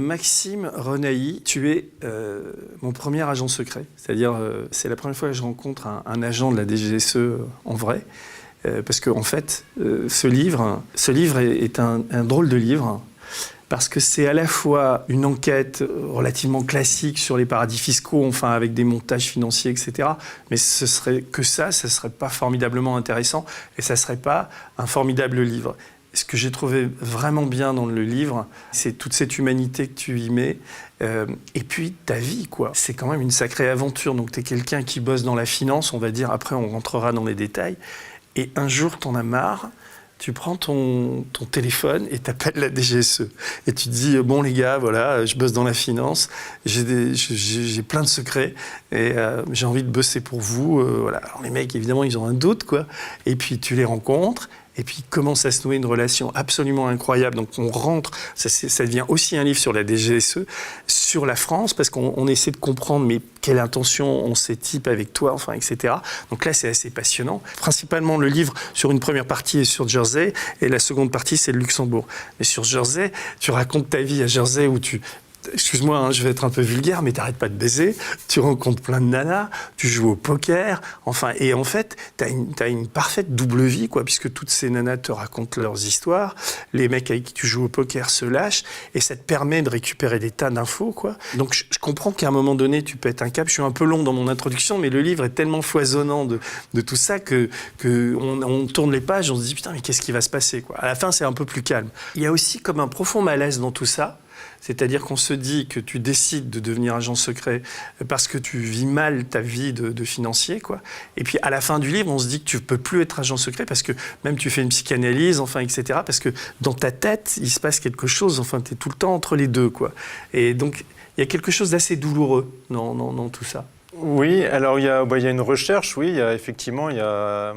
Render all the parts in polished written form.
Maxime Renaï, tu es mon premier agent secret. C'est-à-dire, c'est la première fois que je rencontre un agent de la DGSE en vrai. Parce qu'en fait, ce livre est un drôle de livre. Parce que c'est à la fois une enquête relativement classique sur les paradis fiscaux, enfin avec des montages financiers, etc. Mais ce serait que ça serait pas formidablement intéressant et ça serait pas un formidable livre. Ce que j'ai trouvé vraiment bien dans le livre, c'est toute cette humanité que tu y mets. Et puis ta vie, quoi. C'est quand même une sacrée aventure. Donc tu es quelqu'un qui bosse dans la finance, on va dire, après on rentrera dans les détails. Et un jour, t'en as marre. Tu prends ton téléphone et t'appelles la DGSE. Et tu te dis, bon les gars, voilà, je bosse dans la finance, j'ai plein de secrets et j'ai envie de bosser pour vous. Voilà. Alors les mecs, évidemment, ils ont un doute, quoi. Et puis tu les rencontres. Et puis commence à se nouer une relation absolument incroyable. Donc on rentre, ça devient aussi un livre sur la DGSE, sur la France, parce qu'on essaie de comprendre mais quelle intention ont ces types avec toi, enfin, etc. Donc là c'est assez passionnant. Principalement le livre sur une première partie est sur Jersey et la seconde partie c'est le Luxembourg. Mais sur Jersey, tu racontes ta vie à Jersey où tu... Excuse-moi, hein, je vais être un peu vulgaire, mais t'arrêtes pas de baiser, tu rencontres plein de nanas, tu joues au poker, enfin, et en fait, t'as une parfaite double vie, quoi, puisque toutes ces nanas te racontent leurs histoires, les mecs avec qui tu joues au poker se lâchent, et ça te permet de récupérer des tas d'infos, quoi. Donc, je comprends qu'à un moment donné, tu pètes un câble. Je suis un peu long dans mon introduction, mais le livre est tellement foisonnant de tout ça que on tourne les pages, on se dit, putain, mais qu'est-ce qui va se passer, quoi. À la fin, c'est un peu plus calme. Il y a aussi comme un profond malaise dans tout ça. C'est-à-dire qu'on se dit que tu décides de devenir agent secret parce que tu vis mal ta vie de financier, quoi. Et puis à la fin du livre, on se dit que tu ne peux plus être agent secret parce que même tu fais une psychanalyse, enfin, etc. Parce que dans ta tête, il se passe quelque chose, enfin, tu es tout le temps entre les deux, quoi. Et donc, il y a quelque chose d'assez douloureux dans tout ça. Oui, alors il y a une recherche, oui, effectivement, il y a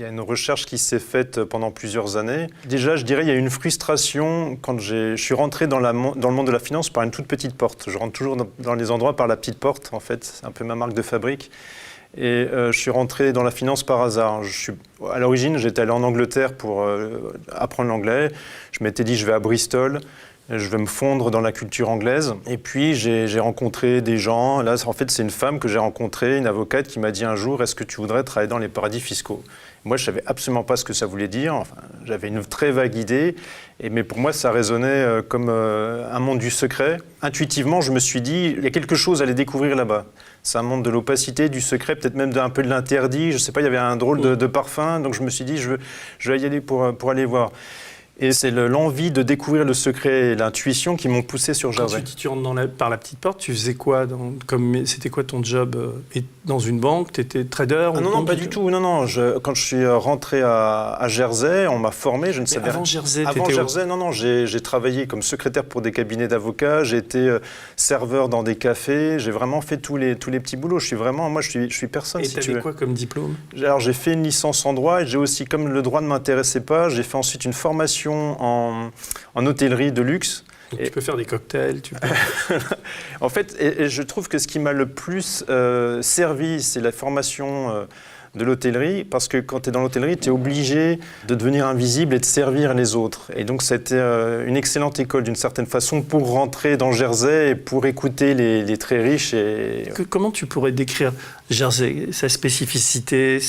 une recherche qui s'est faite pendant plusieurs années. Déjà, je dirais, il y a une frustration quand je suis rentré dans le monde de la finance par une toute petite porte. Je rentre toujours dans les endroits par la petite porte, en fait, c'est un peu ma marque de fabrique. Et je suis rentré dans la finance par hasard. À l'origine, j'étais allé en Angleterre pour apprendre l'anglais. Je m'étais dit, je vais à Bristol. Je vais me fondre dans la culture anglaise. Et puis, j'ai rencontré des gens. Là, en fait, c'est une femme que j'ai rencontrée, une avocate, qui m'a dit un jour, est-ce que tu voudrais travailler dans les paradis fiscaux ? Moi, je ne savais absolument pas ce que ça voulait dire. Enfin, j'avais une très vague idée. Mais pour moi, ça résonnait comme un monde du secret. Intuitivement, je me suis dit, il y a quelque chose à aller découvrir là-bas. C'est un monde de l'opacité, du secret, peut-être même un peu de l'interdit. Je ne sais pas, il y avait un drôle de parfum. Donc, je me suis dit, je vais y aller pour aller voir. Et c'est l'envie de découvrir le secret et l'intuition qui m'ont poussé sur Jersey. Quand tu rentres par la petite porte, tu faisais quoi c'était quoi ton job dans une banque? Tu étais trader? Non, pas du tout. Non. Quand je suis rentré à Jersey, on m'a formé. Je ne savais avant Jersey, j'ai travaillé comme secrétaire pour des cabinets d'avocats. J'ai été serveur dans des cafés. J'ai vraiment fait tous les petits boulots. Je suis personne. Et tu avais quoi comme diplôme? Alors, j'ai fait une licence en droit et j'ai aussi, comme le droit ne m'intéressait pas, j'ai fait ensuite une formation en hôtellerie de luxe. Donc tu peux faire des cocktails, En fait, et je trouve que ce qui m'a le plus servi, c'est la formation de l'hôtellerie, parce que quand tu es dans l'hôtellerie, tu es obligé de devenir invisible et de servir les autres. Et donc, c'était une excellente école, d'une certaine façon, pour rentrer dans Jersey et pour écouter les très riches. Comment tu pourrais décrire Jersey, sa spécificité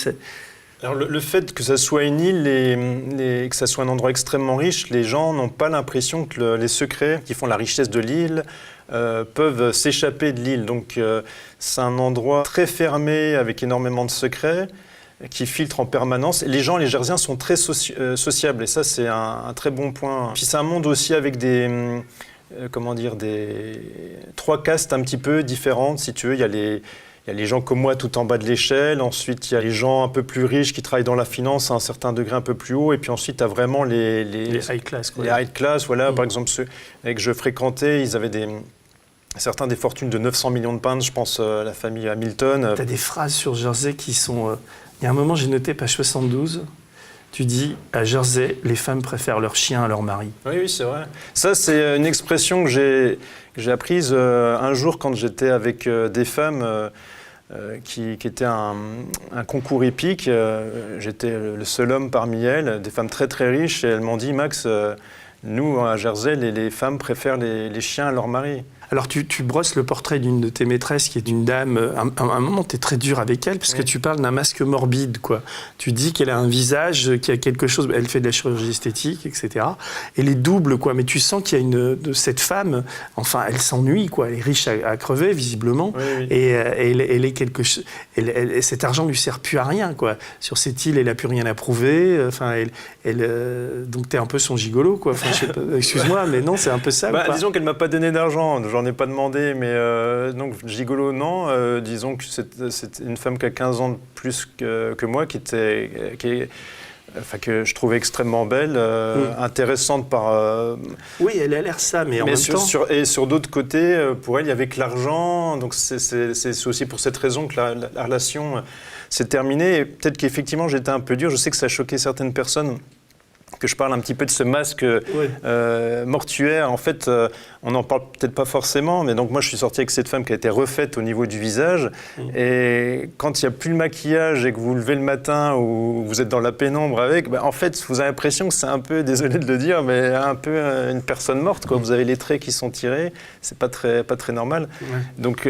Alors le fait que ça soit une île et que ça soit un endroit extrêmement riche, les gens n'ont pas l'impression que les secrets qui font la richesse de l'île peuvent s'échapper de l'île. Donc c'est un endroit très fermé avec énormément de secrets qui filtre en permanence. Et les Jersiens sont très sociables et ça c'est un très bon point. Puis c'est un monde aussi avec des trois castes un petit peu différentes, si tu veux. Il y a les gens comme moi tout en bas de l'échelle, ensuite il y a les gens un peu plus riches qui travaillent dans la finance à un certain degré un peu plus haut, et puis ensuite tu as vraiment les high class. Les high class, voilà. Par exemple, ceux que je fréquentais, ils avaient certains des fortunes de 900 millions de pounds, je pense à la famille Hamilton. Tu as des phrases sur Jersey qui sont... Il y a un moment, j'ai noté page 72, tu dis, à Jersey, les femmes préfèrent leur chien à leur mari. Oui, c'est vrai. Ça, c'est une expression que j'ai apprise un jour quand j'étais avec des femmes... qui était un concours hippique. J'étais le seul homme parmi elles, des femmes très très riches, et elles m'ont dit, Max, Nous, à Jersey, les femmes préfèrent les chiens à leur mari. Alors, tu brosses le portrait d'une de tes maîtresses qui est une dame. À un moment, tu es très dur avec elle parce que tu parles d'un masque morbide, quoi. Tu dis qu'elle a un visage qui a quelque chose. Elle fait de la chirurgie esthétique, etc. Elle est double, quoi. Mais tu sens qu'il y a cette femme, enfin, elle s'ennuie, quoi. Elle est riche à crever, visiblement. Oui. Et elle est quelque chose. Cet argent ne lui sert plus à rien, quoi. Sur cette île, elle n'a plus rien à prouver. Enfin, donc, tu es un peu son gigolo, quoi. Enfin, je sais pas, excuse-moi, mais non, c'est un peu ça. Disons qu'elle ne m'a pas donné d'argent. J'en ai pas demandé, mais donc gigolo, non. Disons que c'est une femme qui a 15 ans de plus que moi, que je trouvais extrêmement belle, intéressante par... Oui, elle a l'air ça, mais en même temps... Et sur d'autres côtés, pour elle, il n'y avait que l'argent. Donc c'est aussi pour cette raison que la relation s'est terminée. Et peut-être qu'effectivement, j'étais un peu dur. Je sais que ça a choqué certaines personnes que je parle un petit peu de ce masque mortuaire. En fait, on n'en parle peut-être pas forcément, mais donc moi, je suis sorti avec cette femme qui a été refaite au niveau du visage. Et quand il n'y a plus le maquillage et que vous vous levez le matin ou vous êtes dans la pénombre avec, en fait, vous avez l'impression que c'est un peu, désolé de le dire, mais un peu une personne morte, quoi. Vous avez les traits qui sont tirés. C'est pas très normal. Donc...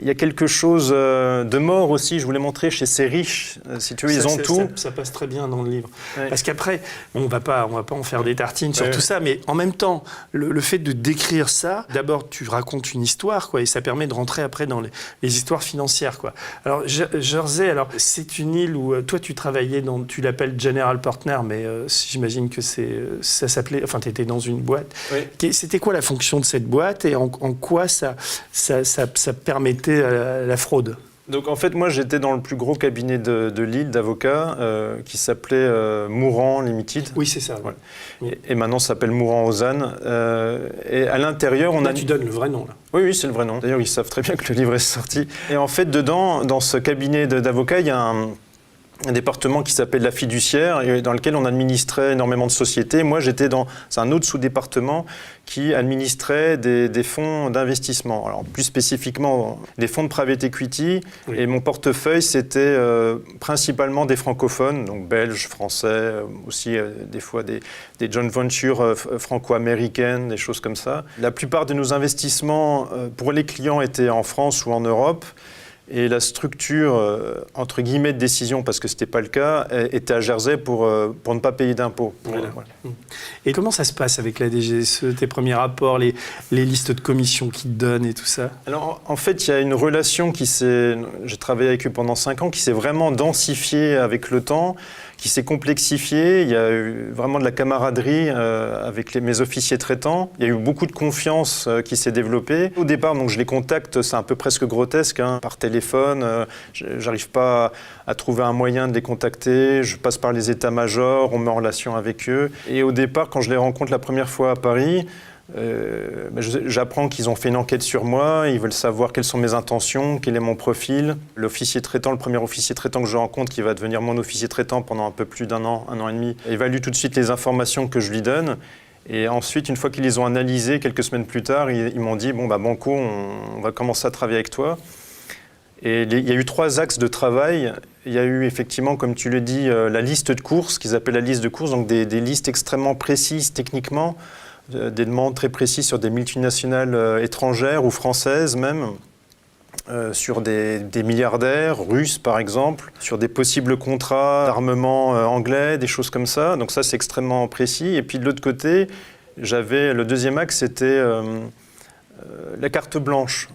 il y a quelque chose de mort aussi, je voulais montrer chez ces riches, si tu veux, ils ont tout. Ça passe très bien dans le livre. Parce qu'après, on va pas en faire des tartines sur tout ça, mais en même temps, le fait de décrire ça, d'abord tu racontes une histoire, quoi, et ça permet de rentrer après dans les histoires financières, quoi. Alors Jersey, c'est une île où toi tu travaillais tu l'appelles General Partner, mais j'imagine que ça s'appelait, enfin tu étais dans une boîte. C'était quoi la fonction de cette boîte et en quoi ça permettait la fraude? Donc en fait, moi j'étais dans le plus gros cabinet de l'île d'avocats qui s'appelait Mourant Limited. Oui, c'est ça. Ouais. Et maintenant ça s'appelle Mourant Ozanne. Et à l'intérieur, tu donnes le vrai nom là. Oui, c'est le vrai nom. D'ailleurs, ils savent très bien que le livre est sorti. Et en fait, dedans, dans ce cabinet d'avocats, il y a un département qui s'appelle la fiduciaire et dans lequel on administrait énormément de sociétés. Moi, c'est un autre sous-département qui administrait des fonds d'investissement. Alors, plus spécifiquement, des fonds de private equity. Et mon portefeuille, c'était principalement des francophones, donc belges, français, aussi des fois des joint ventures franco-américaines, des choses comme ça. La plupart de nos investissements pour les clients étaient en France ou en Europe. Et la structure, entre guillemets, de décision, parce que ce n'était pas le cas, était à Jersey pour ne pas payer d'impôts. Voilà. Et comment ça se passe avec la DGSE, tes premiers rapports, les listes de commissions qu'ils te donnent et tout ça? Alors, en fait, il y a une relation j'ai travaillé avec eux pendant 5 ans, qui s'est vraiment densifiée avec le temps, qui s'est complexifiée. Il y a eu vraiment de la camaraderie avec mes officiers traitants. Il y a eu beaucoup de confiance qui s'est développée. Au départ, donc, je les contacte, c'est un peu presque grotesque, par téléphone. J'arrive pas à trouver un moyen de les contacter. Je passe par les états-majors, on me met en relation avec eux. Et au départ, quand je les rencontre la première fois à Paris, j'apprends qu'ils ont fait une enquête sur moi, ils veulent savoir quelles sont mes intentions, quel est mon profil. L'officier traitant, le premier officier traitant que je rencontre, qui va devenir mon officier traitant pendant un peu plus d'un an et demi, évalue tout de suite les informations que je lui donne. Et ensuite, une fois qu'ils les ont analysées, quelques semaines plus tard, ils m'ont dit « Bon, Banco, on va commencer à travailler avec toi ». Et il y a eu 3 axes de travail. Il y a eu effectivement, comme tu le dis, la liste de courses, qu'ils appellent la liste de courses, donc des listes extrêmement précises techniquement, des demandes très précises sur des multinationales étrangères ou françaises même, sur des milliardaires russes par exemple, sur des possibles contrats d'armement anglais, des choses comme ça. Donc ça, c'est extrêmement précis. Et puis de l'autre côté, le deuxième axe, c'était la carte blanche.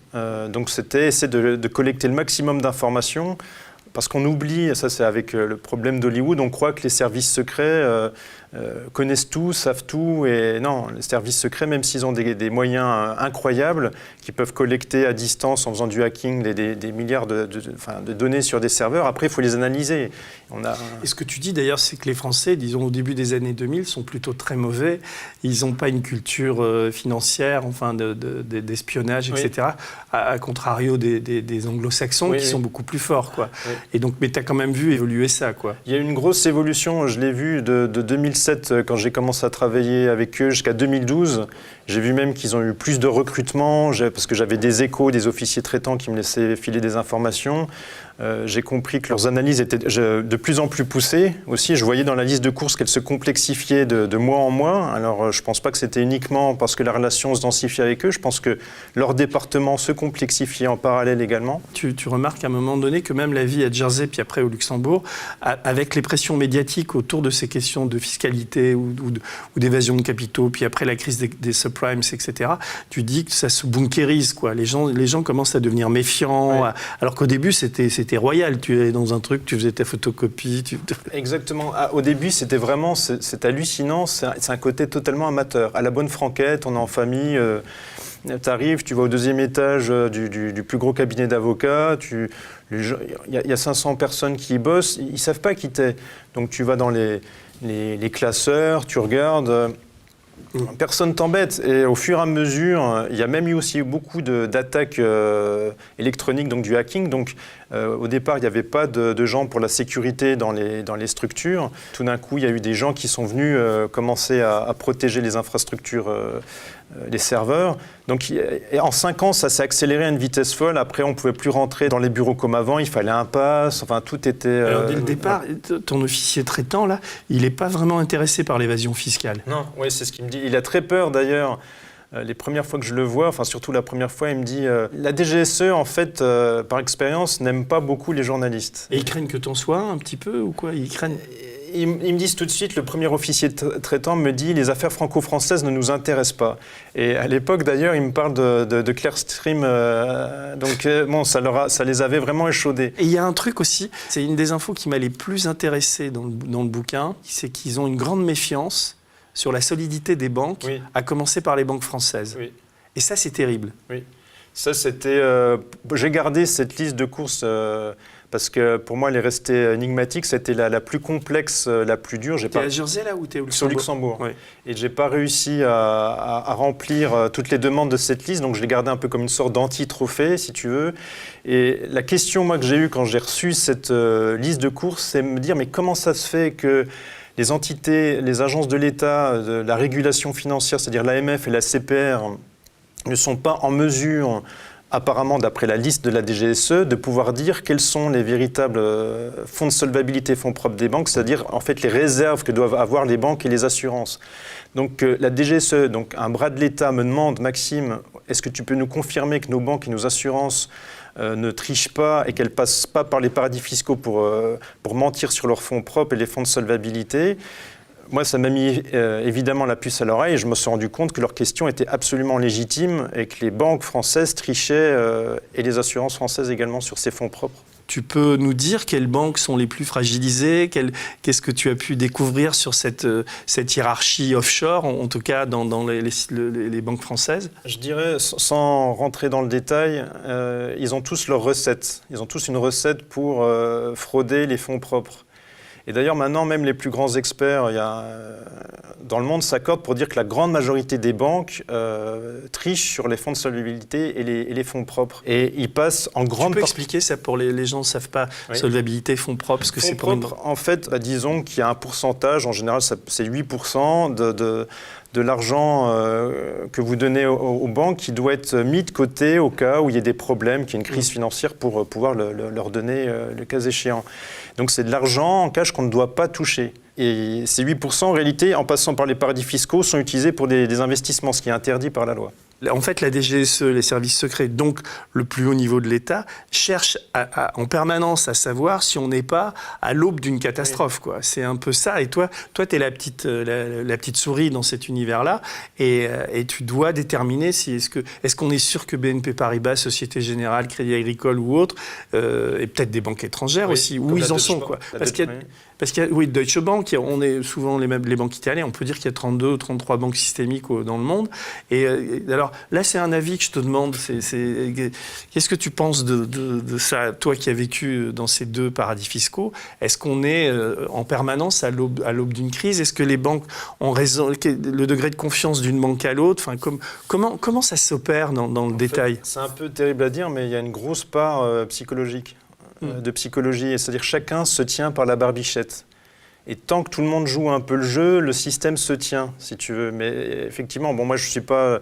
Donc c'était essayer de collecter le maximum d'informations, parce qu'on oublie, ça c'est avec le problème d'Hollywood, on croit que les services secrets connaissent tout, savent tout, et non, les services secrets, même s'ils ont des moyens incroyables, qui peuvent collecter à distance en faisant du hacking des milliards de données sur des serveurs, après il faut les analyser. Et ce que tu dis d'ailleurs, c'est que les Français, disons au début des années 2000, sont plutôt très mauvais, ils n'ont pas une culture financière, d'espionnage, etc., à contrario des anglo-saxons qui sont beaucoup plus forts, quoi. Et donc, mais tu as quand même vu évoluer ça, quoi. Il y a une grosse évolution, je l'ai vu de 2007 quand j'ai commencé à travailler avec eux jusqu'à 2012. J'ai vu même qu'ils ont eu plus de recrutement, parce que j'avais des échos des officiers traitants qui me laissaient filer des informations. J'ai compris que leurs analyses étaient de plus en plus poussées. Aussi, je voyais dans la liste de courses qu'elle se complexifiait de mois en mois. Alors, je ne pense pas que c'était uniquement parce que la relation se densifiait avec eux. Je pense que leur département se complexifiait en parallèle également. Tu remarques à un moment donné que même la vie à Jersey, puis après au Luxembourg, avec les pressions médiatiques autour de ces questions de fiscalité ou d'évasion de capitaux, puis après la crise des subprimes, etc., tu dis que ça se bunkérise, quoi. Les gens commencent à devenir méfiants, oui. Alors qu'au début, c'était royal. Tu allais dans un truc, tu faisais ta photocopie. Exactement. Au début, c'était vraiment, c'est hallucinant. C'est un côté totalement amateur. À la bonne franquette, on est en famille. Tu arrives, tu vas au deuxième étage du plus gros cabinet d'avocats. Il y a 500 personnes qui y bossent. Ils ne savent pas qui t'es. Donc tu vas dans les classeurs, tu regardes. Personne t'embête. Et au fur et à mesure, il y a même eu aussi beaucoup d'attaques électroniques, donc du hacking. Donc au départ, il n'y avait pas de gens pour la sécurité dans les structures. Tout d'un coup, il y a eu des gens qui sont venus commencer à protéger les infrastructures, les serveurs. Donc en 5 ans, ça s'est accéléré à une vitesse folle. Après, on ne pouvait plus rentrer dans les bureaux comme avant. Il fallait un pass. Enfin, tout était... Alors, dès le départ, ton officier traitant, là, il n'est pas vraiment intéressé par l'évasion fiscale. Non, oui, c'est ce qu'il me dit. Il a très peur, d'ailleurs. Les premières fois que je le vois, enfin surtout la première fois, il me dit la DGSE, en fait, par expérience, n'aime pas beaucoup les journalistes. Et ils craignent que t'en sois un petit peu ou quoi? Ils craignent... Ils me disent tout de suite, le premier officier traitant me dit « les affaires franco-françaises ne nous intéressent pas ». Et à l'époque, d'ailleurs, il me parle de Clearstream, donc bon, ça les avait vraiment échaudés. Et il y a un truc aussi, c'est une des infos qui m'a les plus intéressé dans le bouquin, c'est qu'ils ont une grande méfiance sur la solidité des banques, oui. À commencer par les banques françaises. Oui. Et ça, c'est terrible. Oui. Ça, c'était... j'ai gardé cette liste de courses parce que pour moi, elle est restée énigmatique. C'était la plus complexe, la plus dure. T'es à Jersey, là, ou t'es au Luxembourg? Sur Luxembourg. Oui. Et je n'ai pas réussi à remplir toutes les demandes de cette liste. Donc, je l'ai gardée un peu comme une sorte d'anti-trophée, si tu veux. Et la question, moi, que j'ai eue quand j'ai reçu cette liste de courses, c'est me dire, mais comment ça se fait que les entités, les agences de l'État, de la régulation financière, c'est-à-dire l'AMF et la CPR, ne sont pas en mesure, apparemment d'après la liste de la DGSE, de pouvoir dire quels sont les véritables fonds de solvabilité, fonds propres des banques, c'est-à-dire en fait les réserves que doivent avoir les banques et les assurances. Donc la DGSE, donc un bras de l'État, me demande, Maxime, est-ce que tu peux nous confirmer que nos banques et nos assurances ne trichent pas et qu'elles ne passent pas par les paradis fiscaux pour mentir sur leurs fonds propres et les fonds de solvabilité? Moi, ça m'a mis évidemment la puce à l'oreille et je me suis rendu compte que leurs questions étaient absolument légitimes et que les banques françaises trichaient et les assurances françaises également sur ces fonds propres. Tu peux nous dire quelles banques sont les plus fragilisées? Qu'est-ce que tu as pu découvrir sur cette hiérarchie offshore, en tout cas dans les banques françaises? Je dirais, sans rentrer dans le détail, ils ont tous leurs recettes. Ils ont tous une recette pour frauder les fonds propres. Et d'ailleurs, maintenant, même les plus grands experts dans le monde s'accordent pour dire que la grande majorité des banques trichent sur les fonds de solvabilité et les fonds propres. Et ils passent en grande... Tu peux expliquer ça pour les gens qui ne savent pas, oui. Solvabilité, fonds propres, ce que c'est pour propres, en fait, disons qu'il y a un pourcentage, en général, c'est 8% de l'argent que vous donnez aux banques qui doit être mis de côté au cas où il y a des problèmes, qu'il y a une crise financière pour pouvoir leur donner le cas échéant. Donc c'est de l'argent en cash qu'on ne doit pas toucher. Et ces 8%, en réalité, en passant par les paradis fiscaux, sont utilisés pour des investissements, ce qui est interdit par la loi. En fait, la DGSE, les services secrets, donc le plus haut niveau de l'État, cherchent en permanence à savoir si on n'est pas à l'aube d'une catastrophe, quoi. C'est un peu ça. Et toi, tu es la petite souris dans cet univers-là, et tu dois déterminer si est-ce qu'on est sûr que BNP Paribas, Société Générale, Crédit Agricole ou autres, et peut-être des banques étrangères aussi, où ils en sont, quoi. Parce qu'il y a, oui, Deutsche Bank, on est souvent les banques italiennes, on peut dire qu'il y a 32 ou 33 banques systémiques dans le monde. Et alors là, c'est un avis que je te demande. Qu'est-ce que tu penses de ça, toi qui as vécu dans ces deux paradis fiscaux? Est-ce qu'on est en permanence à l'aube d'une crise? Est-ce que les banques ont raison? Le degré de confiance d'une banque à l'autre, enfin, comment ça s'opère dans le détail? C'est un peu terrible à dire, mais il y a une grosse part psychologique. De psychologie, c'est-à-dire chacun se tient par la barbichette. Et tant que tout le monde joue un peu le jeu, le système se tient, si tu veux. Mais effectivement, bon, moi je suis pas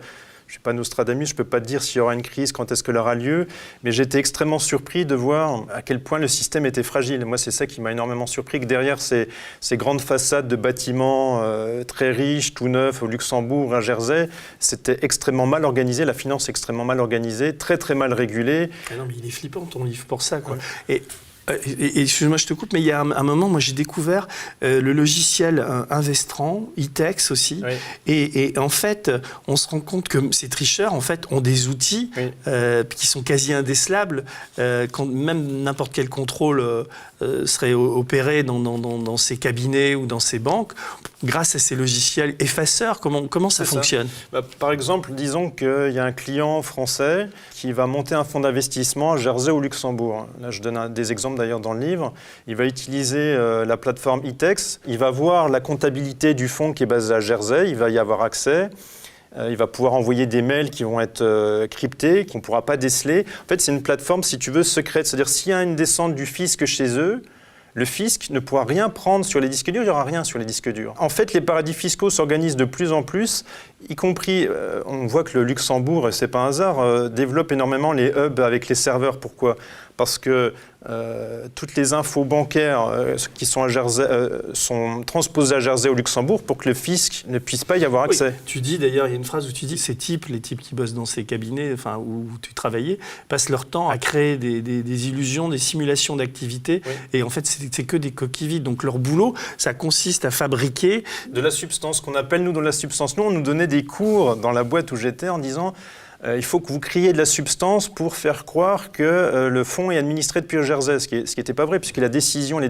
je ne suis pas Nostradamus, je ne peux pas te dire s'il y aura une crise, quand est-ce qu'elle aura lieu, mais j'étais extrêmement surpris de voir à quel point le système était fragile. Moi, c'est ça qui m'a énormément surpris, que derrière ces grandes façades de bâtiments très riches, tout neufs, au Luxembourg, à Jersey, c'était extrêmement mal organisé, la finance extrêmement mal organisée, très très mal régulée. Ah non, mais il est flippant ton livre pour ça, quoi. Ouais. Et excuse-moi, je te coupe, mais il y a un moment, moi j'ai découvert le logiciel Investran, Itex aussi, oui. Et en fait, on se rend compte que ces tricheurs, en fait, ont des outils qui sont quasi indécelables, quand même n'importe quel contrôle serait opéré dans ces cabinets ou dans ces banques, grâce à ces logiciels effaceurs. Comment ça fonctionne ? Par exemple, disons qu'il y a un client français qui va monter un fonds d'investissement à Jersey ou Luxembourg. Là, je donne des exemples d'ailleurs dans le livre. Il va utiliser la plateforme Itex. Il va voir la comptabilité du fonds qui est basé à Jersey. Il va y avoir accès. Il va pouvoir envoyer des mails qui vont être cryptés, qu'on ne pourra pas déceler. En fait, c'est une plateforme, si tu veux, secrète. C'est-à-dire, s'il y a une descente du fisc chez eux, le fisc ne pourra rien prendre sur les disques durs, il n'y aura rien sur les disques durs. En fait, les paradis fiscaux s'organisent de plus en plus, y compris, on voit que le Luxembourg, et ce n'est pas un hasard, développe énormément les hubs avec les serveurs. Pourquoi ? Parce que toutes les infos bancaires qui sont à Jersey sont transposées à Jersey au Luxembourg pour que le fisc ne puisse pas y avoir accès. Oui. Tu dis d'ailleurs, il y a une phrase où tu dis les types qui bossent dans ces cabinets, enfin où tu travaillais, passent leur temps à créer des illusions, des simulations d'activité, et en fait c'est que des coquilles vides. Donc leur boulot, ça consiste à fabriquer de la substance qu'on appelle nous de la substance. Nous, on nous donnait des cours dans la boîte où j'étais en disant il faut que vous créiez de la substance pour faire croire que le fonds est administré depuis Jersey, ce qui n'était pas vrai, puisque les décisions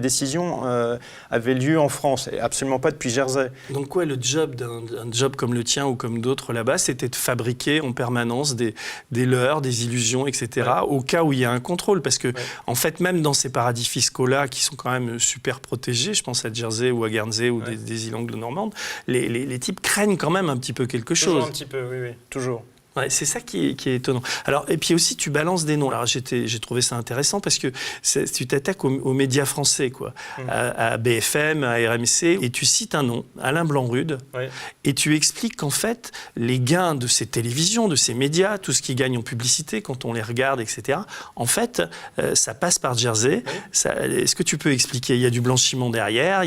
avaient lieu en France, et absolument pas depuis Jersey. Donc quoi, le job d'un job comme le tien ou comme d'autres là-bas, c'était de fabriquer en permanence des leurres, des illusions, etc., au cas où il y a un contrôle, parce que en fait, même dans ces paradis fiscaux-là, qui sont quand même super protégés, je pense à Jersey ou à Guernsey ou des îles anglo-normandes, les types craignent quand même un petit peu quelque chose. Toujours un petit peu, oui, toujours. Ouais, c'est ça qui est étonnant. Alors, et puis aussi, tu balances des noms. Alors, j'ai trouvé ça intéressant parce que tu t'attaques aux médias français, quoi, à BFM, à RMC, et tu cites un nom, Alain Blanc-Rude, et tu expliques qu'en fait, les gains de ces télévisions, de ces médias, tout ce qu'ils gagnent en publicité, quand on les regarde, etc., en fait, ça passe par Jersey. Est-ce que tu peux expliquer ? Il y a du blanchiment derrière,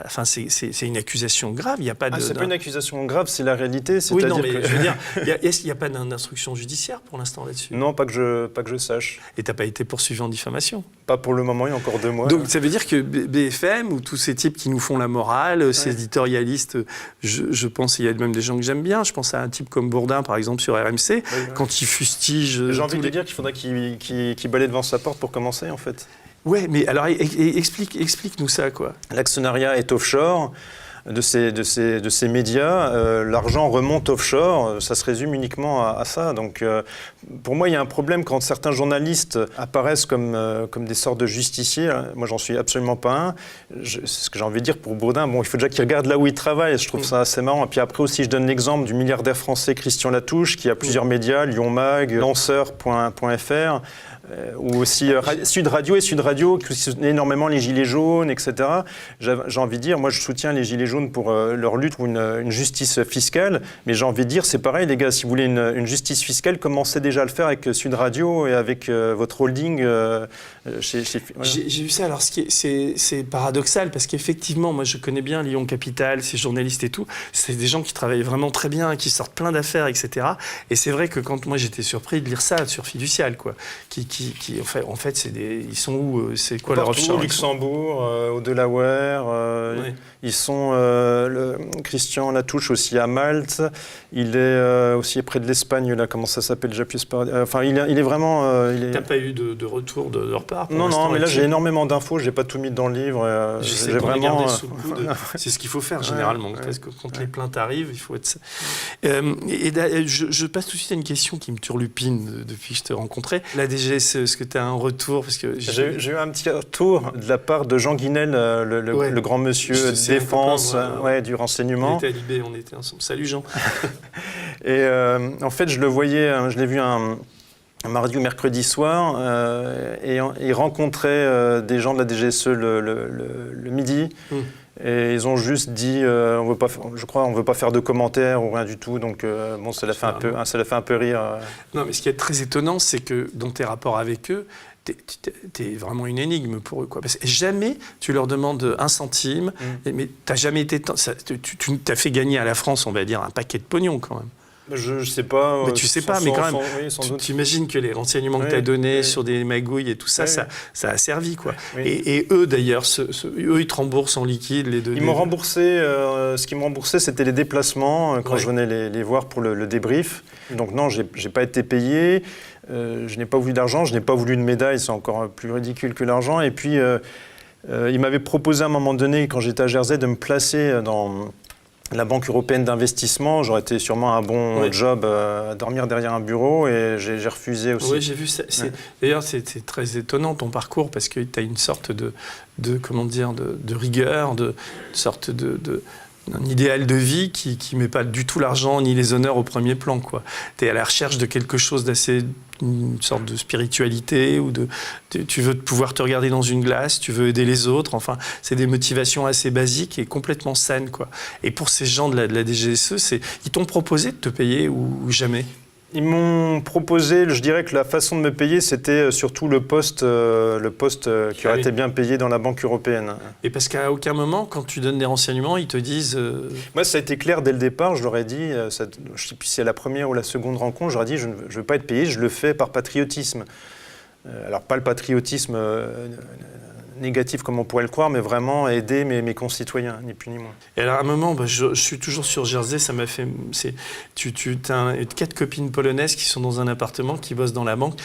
enfin, c'est une accusation grave, il n'y a pas de... c'est pas une accusation grave, c'est la réalité. Oui, non, mais je veux dire... Est-ce qu'il n'y a pas d'instruction judiciaire pour l'instant là-dessus ? Non, pas que je sache. Et tu n'as pas été poursuivi en diffamation ? Pas pour le moment, il y a encore 2 mois. Donc ça veut dire que BFM, ou tous ces types qui nous font la morale, ces éditorialistes, je pense, il y a même des gens que j'aime bien, je pense à un type comme Bourdin, par exemple, sur RMC, quand il fustige... J'ai envie de dire qu'il faudrait qu'il balaye devant sa porte pour commencer, en fait. Ouais, mais alors explique-nous ça, quoi. L'actionnariat est offshore. De ces médias, l'argent remonte offshore, ça se résume uniquement à ça. Donc, pour moi, il y a un problème quand certains journalistes apparaissent comme des sortes de justiciers. Moi, j'en suis absolument pas un. C'est ce que j'ai envie de dire pour Bourdin. Bon, il faut déjà qu'il regarde là où il travaille. Je trouve ça assez marrant. Et puis après aussi, je donne l'exemple du milliardaire français Christian Latouche, qui a plusieurs médias, Lyon Mag, lanceur.fr, ou aussi Sud Radio qui soutenaient énormément les Gilets jaunes, etc. J'ai envie de dire, moi je soutiens les Gilets jaunes pour leur lutte pour une justice fiscale, mais j'ai envie de dire, c'est pareil les gars, si vous voulez une justice fiscale, commencez déjà à le faire avec Sud Radio et avec votre holding. Voilà. J'ai vu ça, alors c'est paradoxal, parce qu'effectivement, moi je connais bien Lyon Capital, ces journalistes et tout, c'est des gens qui travaillent vraiment très bien, qui sortent plein d'affaires, etc. Et c'est vrai que quand moi j'étais surpris de lire ça sur Fiducial, quoi, qui en fait ils sont où, c'est quoi leur offshore? Au Luxembourg, au Delaware, ils sont Christian Latouche aussi à Malte, il est aussi près de l'Espagne, là, comment ça s'appelle, enfin il est vraiment... T'as pas eu de retour de leur part? Non, mais là j'ai énormément d'infos, j'ai pas tout mis dans le livre. J'ai vraiment... sous le coude. C'est ce qu'il faut faire généralement, parce que quand les plaintes arrivent, il faut être... je passe tout de suite à une question qui me turlupine depuis que je t'ai rencontré. La DGSE, est-ce que tu as un retour? Parce que j'ai eu un petit retour de la part de Jean Guinel, le grand monsieur de défense du renseignement. Il était à Libé, on était ensemble. Salut Jean. Et en fait, je le voyais, je l'ai vu mardi ou mercredi soir, et ils rencontraient des gens de la DGSE le midi. Et ils ont juste dit, on veut pas faire de commentaires ou rien du tout. Donc bon, ça l'a fait un peu rire. Non, mais ce qui est très étonnant, c'est que dans tes rapports avec eux, t'es vraiment une énigme pour eux, quoi. Parce que jamais tu leur demandes 1 centime, mais t'as jamais été... Tu t'as fait gagner à la France, on va dire, un paquet de pognon quand même. Je sais pas. Mais tu sais pas, mais quand même, oui, sans doute. Tu imagines que les renseignements que tu as donnés sur des magouilles et tout ça, ça a servi, quoi. Oui. Et eux, d'ailleurs, eux, ils te remboursent en liquide les données. Ils m'ont remboursé, ce qu'ils m'ont remboursé, c'était les déplacements quand je venais les voir pour le débrief. Donc non, j'ai pas été payé, je n'ai pas voulu d'argent, je n'ai pas voulu de médaille, c'est encore plus ridicule que l'argent. Et puis, ils m'avaient proposé à un moment donné, quand j'étais à Jersey, de me placer dans la Banque européenne d'investissement. J'aurais été sûrement un bon job à dormir derrière un bureau, et j'ai refusé aussi. Oui, j'ai vu ça. D'ailleurs, c'est très étonnant ton parcours, parce que tu as une sorte de rigueur, de sorte un idéal de vie qui ne met pas du tout l'argent ni les honneurs au premier plan, quoi. Tu es à la recherche de quelque chose d'assez... une sorte de spiritualité, ou tu veux pouvoir te regarder dans une glace, tu veux aider les autres, enfin, c'est des motivations assez basiques et complètement saines, quoi. Et pour ces gens de la DGSE, ils t'ont proposé de te payer ou jamais ? Ils m'ont proposé, je dirais que la façon de me payer, c'était surtout le poste qui aurait été bien payé dans la Banque européenne. Et parce qu'à aucun moment, quand tu donnes des renseignements, ils te disent... Moi, ça a été clair dès le départ, je leur ai dit, je ne sais plus si c'est la première ou la seconde rencontre, je leur ai dit, je ne veux pas être payé, je le fais par patriotisme. Alors, pas le patriotisme négatif comme on pourrait le croire, mais vraiment aider mes concitoyens, ni plus ni moins. Et alors à un moment, je suis toujours sur Jersey, ça m'a fait... Tu as 4 copines polonaises qui sont dans un appartement, qui bossent dans la banque,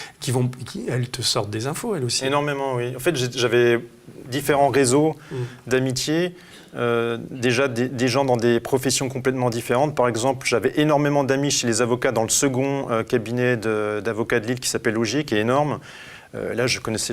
elles te sortent des infos, elles aussi. Énormément, oui. En fait, j'avais différents réseaux d'amitié, déjà des gens dans des professions complètement différentes. Par exemple, j'avais énormément d'amis chez les avocats dans le second cabinet d'avocats de Lille qui s'appelle Augier, qui est énorme. Là, je connaissais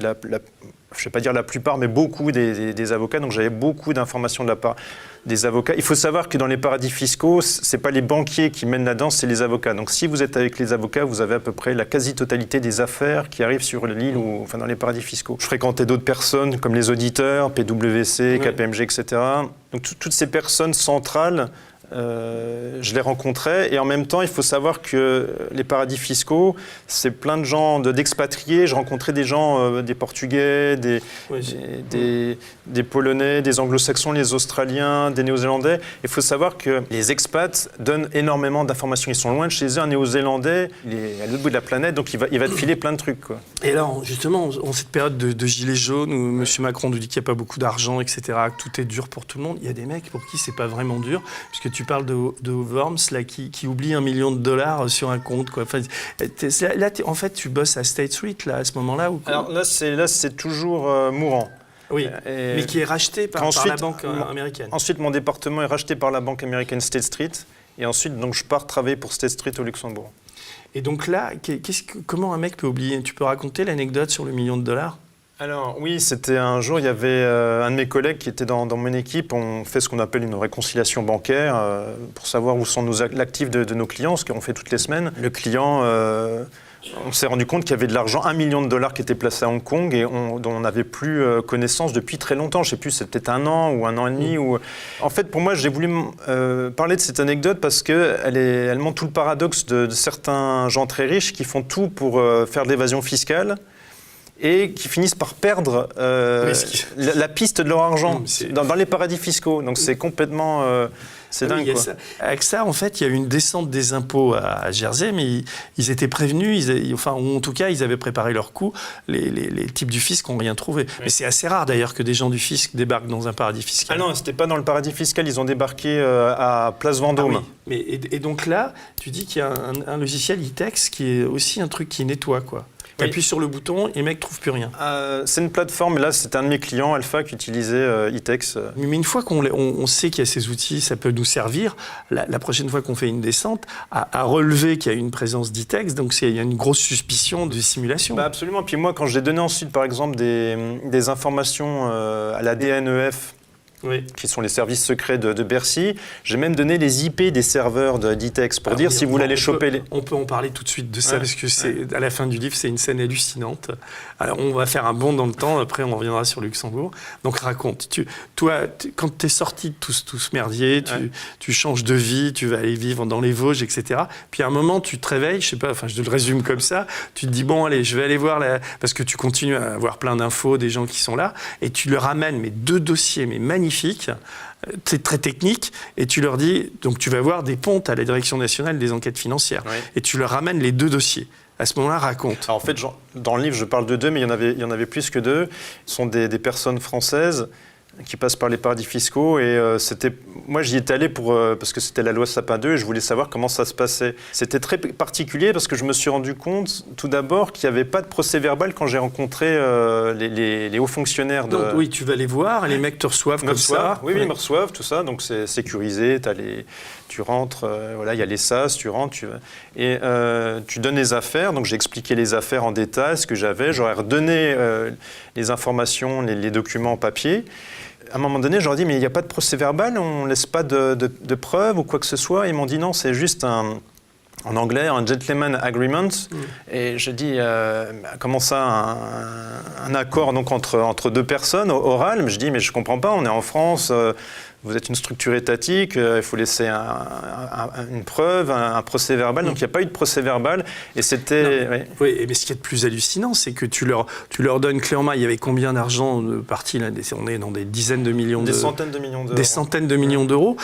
je ne vais pas dire la plupart, mais beaucoup des avocats. Donc, j'avais beaucoup d'informations de la part des avocats. Il faut savoir que dans les paradis fiscaux, ce n'est pas les banquiers qui mènent la danse, c'est les avocats. Donc, si vous êtes avec les avocats, vous avez à peu près la quasi-totalité des affaires qui arrivent sur l'île ou enfin, dans les paradis fiscaux. Je fréquentais d'autres personnes, comme les auditeurs, PwC, KPMG, etc. Donc, toutes ces personnes centrales, je les rencontrais, et en même temps, il faut savoir que les paradis fiscaux, c'est plein de gens d'expatriés. Je rencontrais des gens, des Portugais, des Polonais, des Anglo-Saxons, les Australiens, des Néo-Zélandais. Il faut savoir que les expats donnent énormément d'informations. Ils sont loin de chez eux. Un Néo-Zélandais, il est à l'autre bout de la planète, donc il va te filer plein de trucs, quoi. Et alors, justement, en cette période de gilets jaunes, où M. Macron nous dit qu'il n'y a pas beaucoup d'argent, etc., que tout est dur pour tout le monde, il y a des mecs pour qui c'est pas vraiment dur, puisque tu parles de Worms, là, qui oublie $1 million sur un compte, quoi. Enfin, là, en fait, tu bosses à State Street, là, à ce moment-là, ou quoi ? Alors là, c'est toujours mourant. Oui, mais qui est racheté par la banque américaine. Ensuite, mon département est racheté par la banque américaine State Street. Et ensuite, donc, je pars travailler pour State Street au Luxembourg. Et donc là, comment un mec peut oublier ? Tu peux raconter l'anecdote sur le $1 million ? Alors oui, c'était un jour, il y avait un de mes collègues qui était dans mon équipe. On fait ce qu'on appelle une réconciliation bancaire pour savoir où sont l'actif de nos clients, ce qu'on fait toutes les semaines. Le client... on s'est rendu compte qu'il y avait de l'argent, $1 million qui était placé à Hong Kong et dont on n'avait plus connaissance depuis très longtemps. Je ne sais plus, c'est peut-être 1 an ou 1 an et demi. En fait, pour moi, j'ai voulu parler de cette anecdote parce qu'elle montre tout le paradoxe de certains gens très riches qui font tout pour faire de l'évasion fiscale et qui finissent par perdre la piste de leur argent dans les paradis fiscaux. Donc c'est complètement... c'est dingue, quoi. Avec ça, en fait, il y a eu une descente des impôts à Jersey, mais ils étaient prévenus, ou en tout cas, ils avaient préparé leur coup. Les types du fisc n'ont rien trouvé. Oui. Mais c'est assez rare, d'ailleurs, que des gens du fisc débarquent dans un paradis fiscal. Ah non, c'était pas dans le paradis fiscal, ils ont débarqué à Place Vendôme. Ah oui. Et donc là, tu dis qu'il y a un logiciel ITEX qui est aussi un truc qui nettoie, quoi. Tu appuies sur le bouton et les mecs ne trouvent plus rien. C'est une plateforme, là c'est un de mes clients, Alpha, qui utilisait ITEX. Mais une fois qu'on sait qu'il y a ces outils, ça peut nous servir, la prochaine fois qu'on fait une descente, à relever qu'il y a une présence d'ITEX, donc il y a une grosse suspicion de simulation. Absolument, puis moi quand j'ai donné ensuite par exemple des informations à la DNEF, qui sont les services secrets de Bercy. J'ai même donné les IP des serveurs de d'Itex pour dire si vous voulez aller choper On peut en parler tout de suite de ça, parce que à la fin du livre, c'est une scène hallucinante. Alors, on va faire un bond dans le temps, après on reviendra sur Luxembourg. Donc raconte, toi, quand tu es sorti de tout ce merdier, tu changes de vie, tu vas aller vivre dans les Vosges, etc. Puis à un moment, tu te réveilles, je sais pas, enfin je le résume comme ça, tu te dis, bon allez, je vais aller voir, parce que tu continues à avoir plein d'infos, des gens qui sont là, et tu leur amènes 2 dossiers magnifiques, c'est très technique, et tu leur dis, donc tu vas voir des pontes à la Direction nationale des enquêtes financières, et tu leur ramènes les 2 dossiers. À ce moment-là, raconte. Alors, en fait, dans le livre, je parle de 2, mais il y en avait plus que 2. Ce sont des personnes françaises qui passent par les paradis fiscaux, et moi j'y étais allé parce que c'était la loi Sapin 2 et je voulais savoir comment ça se passait. C'était très particulier parce que je me suis rendu compte tout d'abord qu'il n'y avait pas de procès verbal quand j'ai rencontré les hauts fonctionnaires. Donc oui, tu vas les voir, les mecs te reçoivent comme ça. Oui, ils me reçoivent, tout ça, donc c'est sécurisé, tu rentres, il y a les SAS, tu rentres, et tu donnes les affaires, donc j'ai expliqué les affaires en détail, ce que j'avais, j'aurais redonné les informations, les documents en papier. À un moment donné, je leur ai dit, mais il n'y a pas de procès verbal, on ne laisse pas de preuves ou quoi que ce soit. Ils m'ont dit non, c'est juste en anglais, un gentleman agreement. Et je dis, comment ça, un accord donc, entre 2 personnes, oral? Mais je dis, mais je ne comprends pas, on est en France, vous êtes une structure étatique, il faut laisser une preuve, un procès verbal. Donc il n'y a pas eu de procès verbal. Et c'était... Oui, mais ce qui est le plus hallucinant, c'est que tu leur donnes clé en main. Il y avait combien d'argent parti là? On est dans des dizaines de millions d'euros. Des centaines de millions d'euros. Des centaines de millions d'euros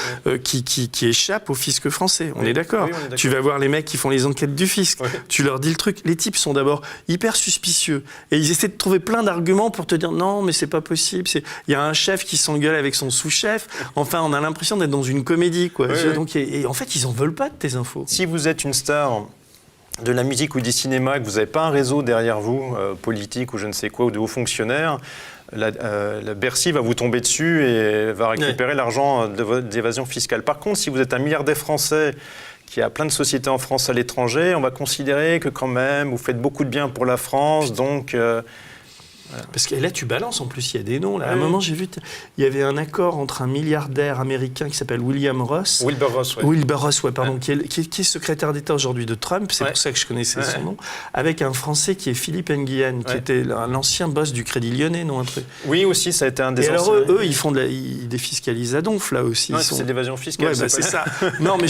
qui échappent au fisc français. On est d'accord. Tu vas voir les mecs qui font les enquêtes du fisc. Tu leur dis le truc. Les types sont d'abord hyper suspicieux. Et ils essaient de trouver plein d'arguments pour te dire non, mais c'est pas possible. Il y a un chef qui s'engueule avec son sous-chef. Enfin, on a l'impression d'être dans une comédie, quoi. Donc, et en fait, ils en veulent pas de tes infos. Si vous êtes une star de la musique ou du cinéma, que vous n'avez pas un réseau derrière vous, politique ou je ne sais quoi, ou de hauts fonctionnaires, la Bercy va vous tomber dessus et va récupérer l'argent d'évasion fiscale. Par contre, si vous êtes un milliardaire français qui a plein de sociétés en France à l'étranger, on va considérer que quand même, vous faites beaucoup de bien pour la France, donc... Parce que là, tu balances, en plus, il y a des noms. Là. À un moment, j'ai vu, il y avait un accord entre un milliardaire américain qui s'appelle Wilbur Ross, pardon, qui est secrétaire d'État aujourd'hui de Trump, c'est pour ça que je connaissais son nom, avec un Français qui est Philippe Nguyen, qui était l'ancien boss du Crédit Lyonnais, non, un truc. Oui, aussi, ça a été un des anciens. Et alors, eux, ils défiscalisent à donf, là aussi. C'est de l'évasion fiscale. C'est ça. Non, mais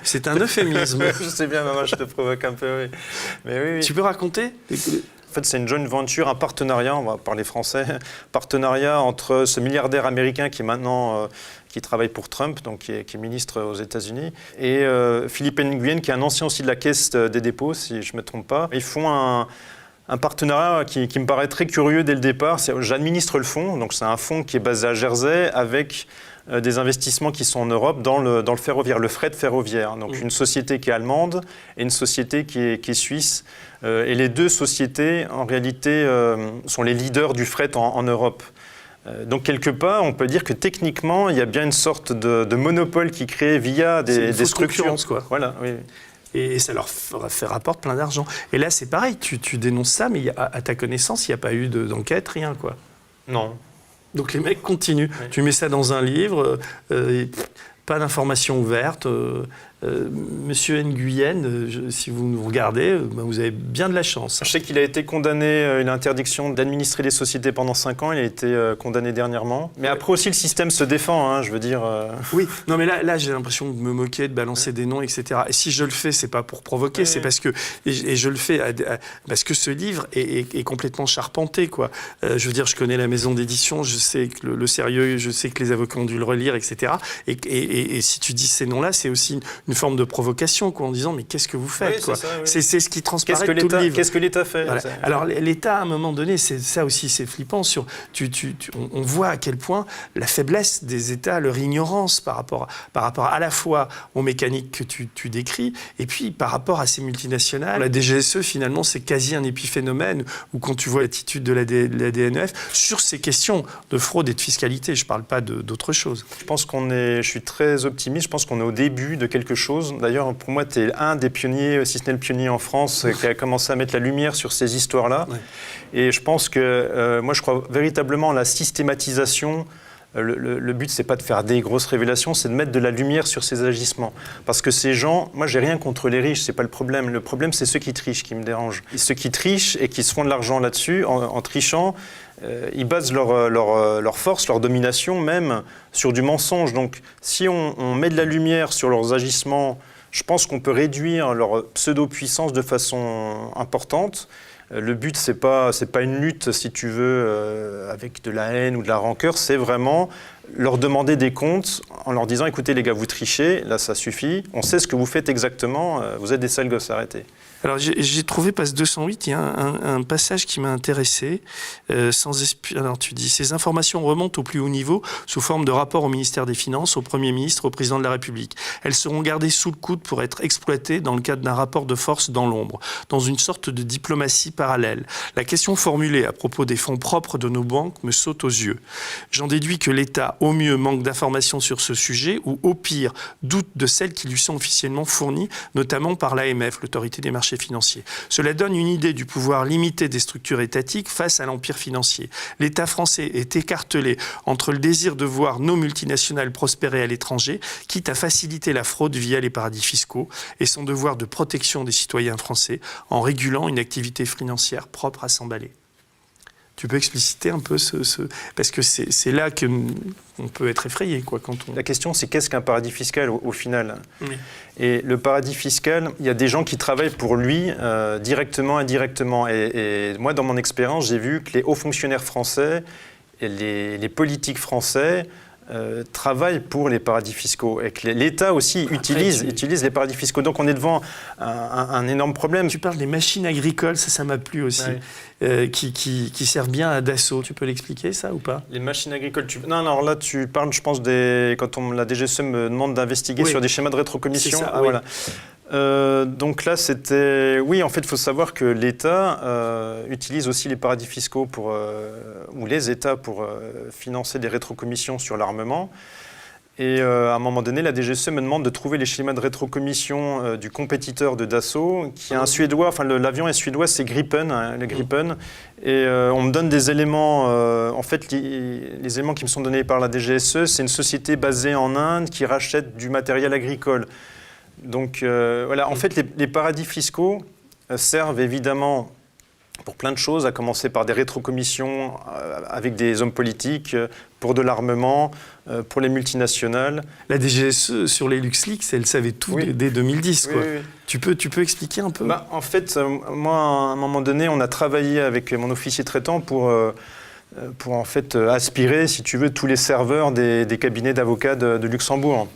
c'est un euphémisme. Je sais bien, maman, je te provoque un peu, oui. Mais oui. Tu peux raconter ? En fait, c'est une joint venture, un partenariat, on va parler français, partenariat entre ce milliardaire américain qui est maintenant qui travaille pour Trump, donc qui est ministre aux États-Unis, et Philippe Nguyen, qui est un ancien aussi de la Caisse des dépôts, si je ne me trompe pas. Ils font un partenariat qui me paraît très curieux dès le départ. J'administre le fonds, donc c'est un fonds qui est basé à Jersey avec des investissements qui sont en Europe dans le ferroviaire, le fret ferroviaire. Donc une société qui est allemande et une société qui est suisse. Et les 2 sociétés, en réalité, sont les leaders du fret en Europe. Donc quelque part, on peut dire que techniquement, il y a bien une sorte de monopole qui est créé via des structures. Quoi. Voilà, oui. Et ça leur rapporte plein d'argent. Et là, c'est pareil, tu dénonces ça, mais à ta connaissance, il n'y a pas eu d'enquête, rien, quoi. Non. Donc les mecs continuent. Oui. Tu mets ça dans un livre, pas d'informations ouvertes. Monsieur Nguyen, si vous nous regardez, vous avez bien de la chance. Je sais qu'il a été condamné, une interdiction d'administrer les sociétés pendant 5 ans. Il a été condamné dernièrement. Mais après aussi, le système se défend, je veux dire... Oui, non mais là j'ai l'impression de me moquer, de balancer des noms, etc. Et si je le fais, c'est pas pour provoquer, c'est parce que... Et je le fais parce que ce livre est complètement charpenté, quoi. Je veux dire, je connais la maison d'édition, je sais que le sérieux, je sais que les avocats ont dû le relire, etc. Et si tu dis ces noms-là, c'est aussi une forme de provocation, quoi, en disant mais qu'est-ce que vous faites, quoi. C'est ce qui transparaît de tout le livre. Qu'est-ce que l'État fait, voilà. Alors l'État, à un moment donné, c'est ça aussi, c'est flippant. On voit à quel point la faiblesse des États, leur ignorance par rapport à la fois aux mécaniques que tu décris, et puis par rapport à ces multinationales. La DGSE, finalement, c'est quasi un épiphénomène, où quand tu vois l'attitude de la DNEF sur ces questions de fraude et de fiscalité, je ne parle pas d'autre chose. Je suis très optimiste, je pense qu'on est au début de quelque chose. D'ailleurs, pour moi, tu es un des pionniers, si ce n'est le pionnier en France, qui a commencé à mettre la lumière sur ces histoires-là. Ouais. Et je pense que, moi, je crois véritablement à la systématisation Le but, c'est pas de faire des grosses révélations, c'est de mettre de la lumière sur ces agissements. Parce que ces gens, moi, j'ai rien contre les riches, c'est pas le problème. Le problème, c'est ceux qui trichent qui me dérangent. Et ceux qui trichent et qui se font de l'argent là-dessus, en trichant, ils basent leur force, leur domination même sur du mensonge. Donc, si on met de la lumière sur leurs agissements, je pense qu'on peut réduire leur pseudo-puissance de façon importante. Le but, c'est pas une lutte, si tu veux, avec de la haine ou de la rancœur, c'est vraiment leur demander des comptes en leur disant « Écoutez les gars, vous trichez, là ça suffit, on sait ce que vous faites exactement, vous êtes des sales gosses, arrêtez ». Alors j'ai trouvé, page 208, il y a un passage qui m'a intéressé. Alors tu dis, ces informations remontent au plus haut niveau sous forme de rapport au ministère des Finances, au Premier ministre, au Président de la République. Elles seront gardées sous le coude pour être exploitées dans le cadre d'un rapport de force dans l'ombre, dans une sorte de diplomatie parallèle. La question formulée à propos des fonds propres de nos banques me saute aux yeux. J'en déduis que l'État, au mieux, manque d'informations sur ce sujet, ou au pire, doute de celles qui lui sont officiellement fournies, notamment par l'AMF, l'autorité des marchés financiers. Cela donne une idée du pouvoir limité des structures étatiques face à l'empire financier. L'État français est écartelé entre le désir de voir nos multinationales prospérer à l'étranger, quitte à faciliter la fraude via les paradis fiscaux, et son devoir de protection des citoyens français en régulant une activité financière propre à s'emballer. Tu peux expliciter un peu parce que c'est là qu'on peut être effrayé, quoi, quand on... La question, c'est qu'est-ce qu'un paradis fiscal au final? Oui. Et le paradis fiscal, il y a des gens qui travaillent pour lui directement, indirectement. Et moi, dans mon expérience, j'ai vu que les hauts fonctionnaires français et les politiques français travaillent pour les paradis fiscaux et que l'État aussi utilise les paradis fiscaux. Donc on est devant un énorme problème. Tu parles des machines agricoles, ça m'a plu aussi, qui servent bien à Dassault. Tu peux l'expliquer ça ou pas? Les machines agricoles, non, alors là tu parles, je pense, quand la DGSE me demande d'investiguer sur des schémas de rétrocommission. C'est ça, oui. Voilà. Donc là, oui, en fait, il faut savoir que l'État utilise aussi les paradis fiscaux ou les États pour financer des rétrocommissions sur l'armement. Et à un moment donné, la DGSE me demande de trouver les schémas de rétrocommission du compétiteur de Dassault, qui est un Suédois, enfin l'avion est suédois, c'est Gripen, le Gripen. Et on me donne des éléments, en fait, les éléments qui me sont donnés par la DGSE, c'est une société basée en Inde qui rachète du matériel agricole. Donc voilà, en fait, les paradis fiscaux servent évidemment pour plein de choses, à commencer par des rétrocommissions avec des hommes politiques, pour de l'armement, pour les multinationales. La DGSE, sur les LuxLeaks, elle savait tout dès 2010. Quoi. Oui. Tu peux expliquer un peu? En fait, moi, à un moment donné, on a travaillé avec mon officier traitant pour en fait aspirer, si tu veux, tous les serveurs des cabinets d'avocats de Luxembourg.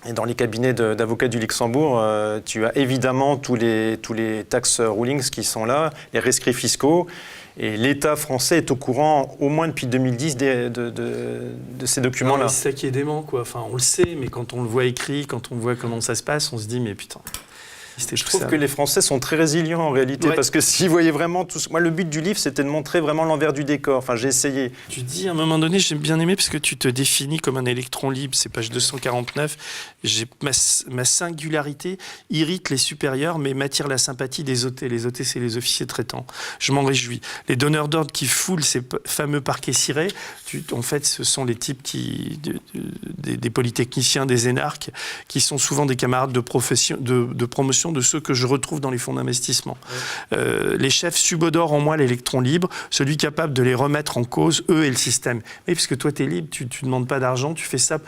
Et dans les cabinets d'avocats du Luxembourg, tu as évidemment tous les tax rulings qui sont là, les rescrits fiscaux. Et l'État français est au courant, au moins depuis 2010, de ces documents-là. C'est ça qui est dément, quoi. Enfin, on le sait, mais quand on le voit écrit, quand on voit comment ça se passe, on se dit, mais putain... Je trouve que les Français sont très résilients en réalité, parce que s'ils voyaient vraiment tout... Moi, le but du livre, c'était de montrer vraiment l'envers du décor. Enfin, j'ai essayé. Tu dis, à un moment donné, j'ai bien aimé, parce que tu te définis comme un électron libre, c'est page 249. Ma singularité irrite les supérieurs, mais m'attire la sympathie des OT. Les OT, c'est les officiers traitants. Je m'en réjouis. Les donneurs d'ordre qui foulent ces fameux parquets cirés, en fait, ce sont les types des polytechniciens, des énarques, qui sont souvent des camarades de promotion de ceux que je retrouve dans les fonds d'investissement. Les chefs subodorent en moi l'électron libre, celui capable de les remettre en cause, eux et le système. Mais puisque toi, tu es libre, tu ne demandes pas d'argent, tu fais ça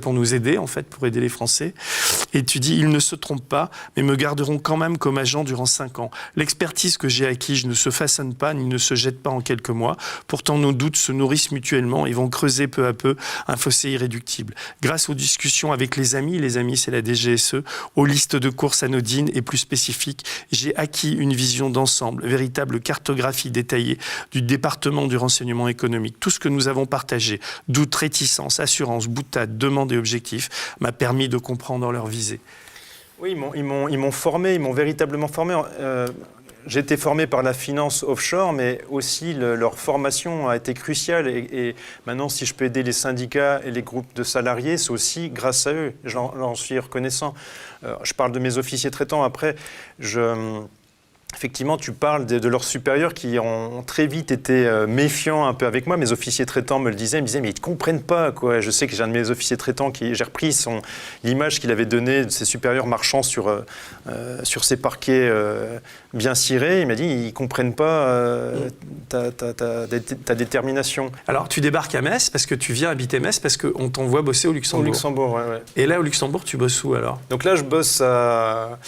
pour nous aider, en fait, pour aider les Français. Et tu dis, ils ne se trompent pas, mais me garderont quand même comme agent durant 5 ans. L'expertise que j'ai acquise ne se façonne pas, ni ne se jette pas en quelques mois. Pourtant, nos doutes se nourrissent mutuellement et vont creuser peu à peu un fossé irréductible. Grâce aux discussions avec les amis c'est la DGSE, aux listes de courses anodines et plus spécifiques, j'ai acquis une vision d'ensemble, véritable cartographie détaillée du département du renseignement économique. Tout ce que nous avons partagé, doute, réticence, assurance, boutade, demande et objectif, m'a permis de comprendre leur visée. Oui, ils m'ont formé, ils m'ont véritablement formé. J'ai été formé par la finance offshore, mais aussi leur formation a été cruciale. Et maintenant, si je peux aider les syndicats et les groupes de salariés, c'est aussi grâce à eux. J'en suis reconnaissant. Je parle de mes officiers traitants. Après, effectivement, tu parles de leurs supérieurs qui ont très vite été méfiants un peu avec moi. Mes officiers traitants me le disaient, mais ils ne comprennent pas, quoi. Je sais que j'ai un de mes officiers traitants j'ai repris l'image qu'il avait donnée de ses supérieurs marchant sur ses parquets bien cirés. Il m'a dit, ils ne comprennent pas ta détermination. Alors, tu débarques à Metz parce que tu viens habiter Metz parce qu'on t'envoie bosser au Luxembourg. Au Luxembourg, ouais. Et là, au Luxembourg, tu bosses où alors? Donc là, je bosse à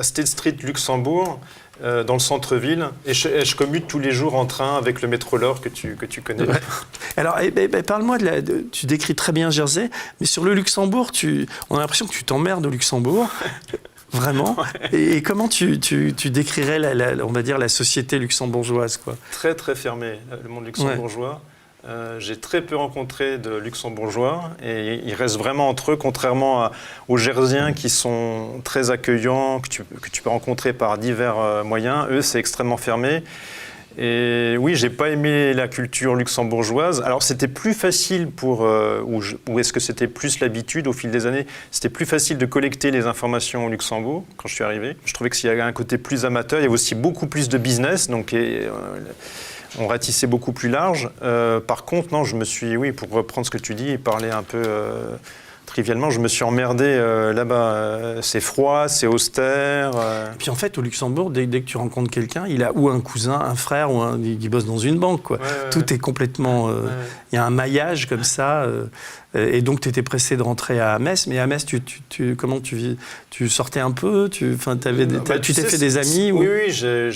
State Street, Luxembourg, dans le centre-ville, et je commute tous les jours en train avec le métro L'Or que tu connais. Ouais. Alors, parle-moi tu décris très bien Jersey, mais sur le Luxembourg, on a l'impression que tu t'emmerdes au Luxembourg. Vraiment. Ouais. Et comment tu décrirais, on va dire, la société luxembourgeoise, quoi? Très, très fermé, le monde luxembourgeois. Ouais. J'ai très peu rencontré de luxembourgeois et ils restent vraiment entre eux, contrairement aux Jersiens qui sont très accueillants, que tu peux rencontrer par divers moyens. Eux, c'est extrêmement fermé. Et oui, j'ai pas aimé la culture luxembourgeoise. Alors, c'était plus facile ou est-ce que c'était plus l'habitude au fil des années? C'était plus facile de collecter les informations au Luxembourg quand je suis arrivé. Je trouvais qu'il y avait un côté plus amateur. Il y avait aussi beaucoup plus de business, donc on ratissait beaucoup plus large. Par contre, non, pour reprendre ce que tu dis et parler un peu trivialement, je me suis emmerdé là-bas. C'est froid, c'est austère. Et puis en fait, au Luxembourg, dès que tu rencontres quelqu'un, il a ou un cousin, un frère, qui bosse dans une banque, quoi. Tout est complètement... Il y a un maillage comme ça. Et donc, tu étais pressé de rentrer à Metz. Mais à Metz, comment tu vis? Tu sortais un peu? Tu t'es fait des amis? Oui, j'ai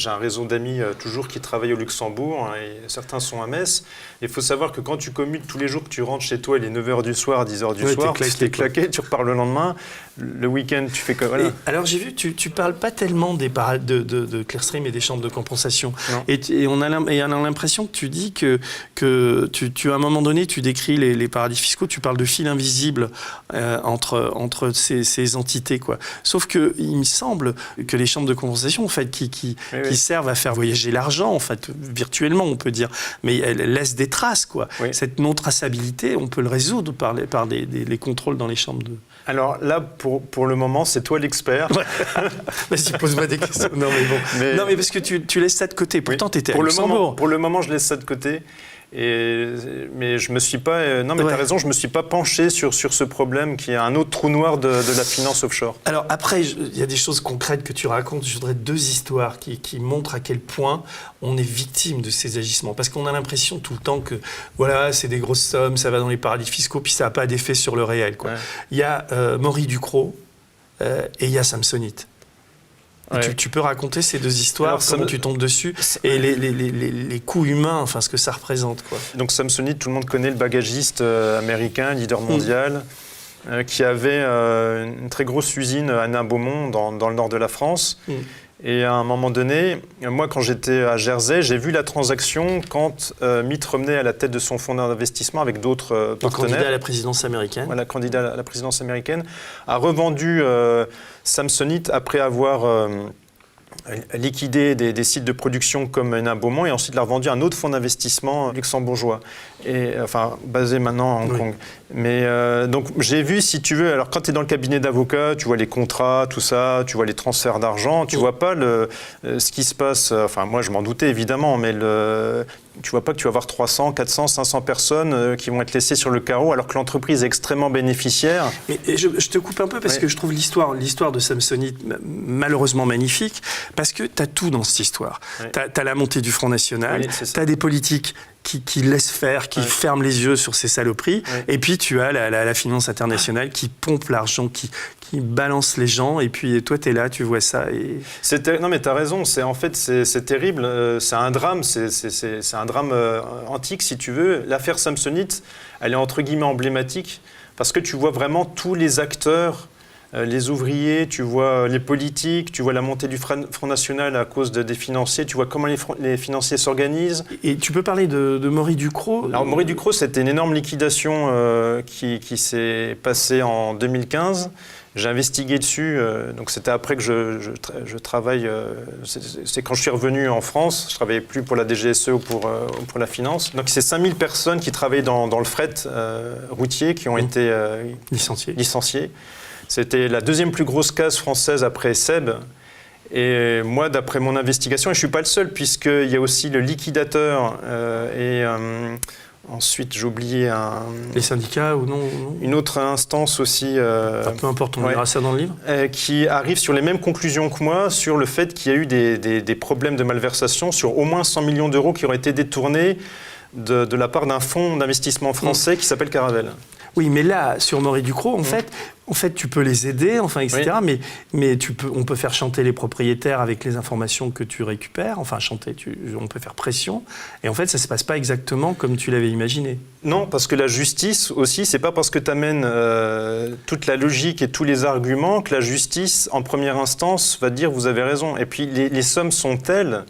un réseau d'amis toujours qui travaillent au Luxembourg. Et certains sont à Metz. Il faut savoir que quand tu commutes tous les jours, que tu rentres chez toi, il est 9h du soir, 10h du soir, t'es claqué, tu repars le lendemain. Le week-end, tu fais comme... Voilà. Alors, j'ai vu, tu parles pas tellement de Clearstream et des chambres de compensation. Et on a l'impression que tu dis que à un moment donné, tu décris les paradis fiscaux, tu parles de fil invisible entre ces entités, quoi. Sauf que il me semble que les chambres de compensation, en fait, qui servent à faire voyager l'argent, en fait, virtuellement, on peut dire, mais elles laissent des traces, quoi. Oui. Cette non-traçabilité, on peut le résoudre par les contrôles dans les chambres de... Alors là, pour le moment, c'est toi l'expert. Vas-y, pose-moi des questions. Non, mais bon. Non, mais parce que tu laisses ça de côté. Pourtant, tu étais à Luxembourg. Pour le moment, je laisse ça de côté. Mais je me suis pas... Non, mais tu as raison, je me suis pas penché sur ce problème qui est un autre trou noir de la finance offshore. Alors après, il y a des choses concrètes que tu racontes. Je voudrais 2 histoires qui montrent à quel point on est victime de ces agissements. Parce qu'on a l'impression tout le temps que voilà, c'est des grosses sommes, ça va dans les paradis fiscaux, puis ça n'a pas d'effet sur le réel, quoi. Il y a Maury Ducrot et il y a Samsonite. Ouais. Tu peux raconter ces 2 histoires, alors, comment tu tombes dessus et les coûts humains, enfin ce que ça représente, quoi. Donc Samsonite, tout le monde connaît le bagagiste américain, leader mondial, qui avait une très grosse usine à Nain-Beaumont dans le nord de la France. Et à un moment donné, moi quand j'étais à Jersey, j'ai vu la transaction quand Mitt Romney à la tête de son fonds d'investissement avec d'autres partenaires. Candidat à la présidence américaine. Voilà, candidat à la présidence américaine, a revendu Samsonite après avoir liquidé des sites de production comme Nain-Beaumont et ensuite l'a revendu à un autre fonds d'investissement luxembourgeois, basé maintenant à Hong Kong. Mais donc j'ai vu, si tu veux, alors quand tu es dans le cabinet d'avocat, tu vois les contrats, tout ça, tu vois les transferts d'argent, tu vois pas ce qui se passe, enfin moi je m'en doutais évidemment, mais tu vois pas que tu vas avoir 300, 400, 500 personnes qui vont être laissées sur le carreau alors que l'entreprise est extrêmement bénéficiaire. Mais je te coupe un peu parce que je trouve l'histoire de Samsonite malheureusement magnifique parce que tu as tout dans cette histoire. Tu as la montée du Front National, tu as des politiques qui laissent faire, qui ferment les yeux sur ces saloperies, et puis tu as la finance internationale qui pompe l'argent, qui balance les gens, et puis toi tu es là, tu vois ça. Non mais tu as raison, c'est terrible, c'est un drame, c'est un drame antique si tu veux. L'affaire Samsonite, elle est entre guillemets emblématique, parce que tu vois vraiment tous les acteurs, les ouvriers, tu vois les politiques, tu vois la montée du Front National à cause des financiers, tu vois comment les financiers s'organisent. Et tu peux parler de Maury Ducrot? Alors Maury Ducrot, c'était une énorme liquidation qui s'est passée en 2015. J'ai investigué dessus, donc c'était après que je travaille, c'est quand je suis revenu en France, je ne travaillais plus pour la DGSE ou pour la finance. Donc c'est 5000 personnes qui travaillaient dans le fret routier qui ont été licenciées. C'était la 2e plus grosse case française après SEB. Et moi, d'après mon investigation, et je ne suis pas le seul, puisqu'il y a aussi le liquidateur ensuite, j'ai oublié les syndicats ou non, une autre instance aussi. Peu importe, on verra ça dans le livre. Qui arrive sur les mêmes conclusions que moi sur le fait qu'il y a eu des problèmes de malversation sur au moins 100 millions d'euros qui auraient été détournés de la part d'un fonds d'investissement français qui s'appelle Caravelle. Oui, mais là, sur Maury Ducrot, en fait, tu peux les aider, etc. Oui. Mais on peut faire chanter les propriétaires avec les informations que tu récupères. Enfin, chanter, on peut faire pression. Et en fait, ça ne se passe pas exactement comme tu l'avais imaginé. Non, parce que la justice aussi, c'est pas parce que tu amènes toute la logique et tous les arguments que la justice, en première instance, va te dire vous avez raison. Et puis, les sommes sont telles.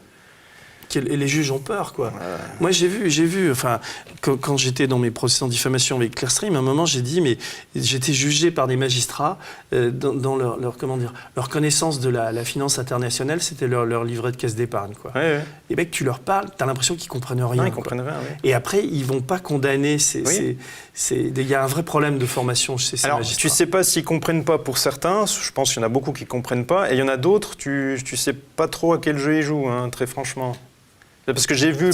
Et les juges ont peur, quoi. Moi, j'ai vu, enfin, quand j'étais dans mes procès en diffamation avec Clearstream, à un moment, j'ai dit, mais j'étais jugé par des magistrats dans leur connaissance de la finance internationale, c'était leur livret de caisse d'épargne, quoi. Ouais. Et mec, tu leur parles, t'as l'impression qu'ils comprennent rien. Non, ils comprennent rien, oui. Et après, ils vont pas condamner. Il y a un vrai problème de formation chez ces magistrats. Tu sais pas s'ils comprennent pas pour certains. Je pense qu'il y en a beaucoup qui comprennent pas, et il y en a d'autres. Tu sais pas trop à quel jeu ils jouent, très franchement. Parce que j'ai vu,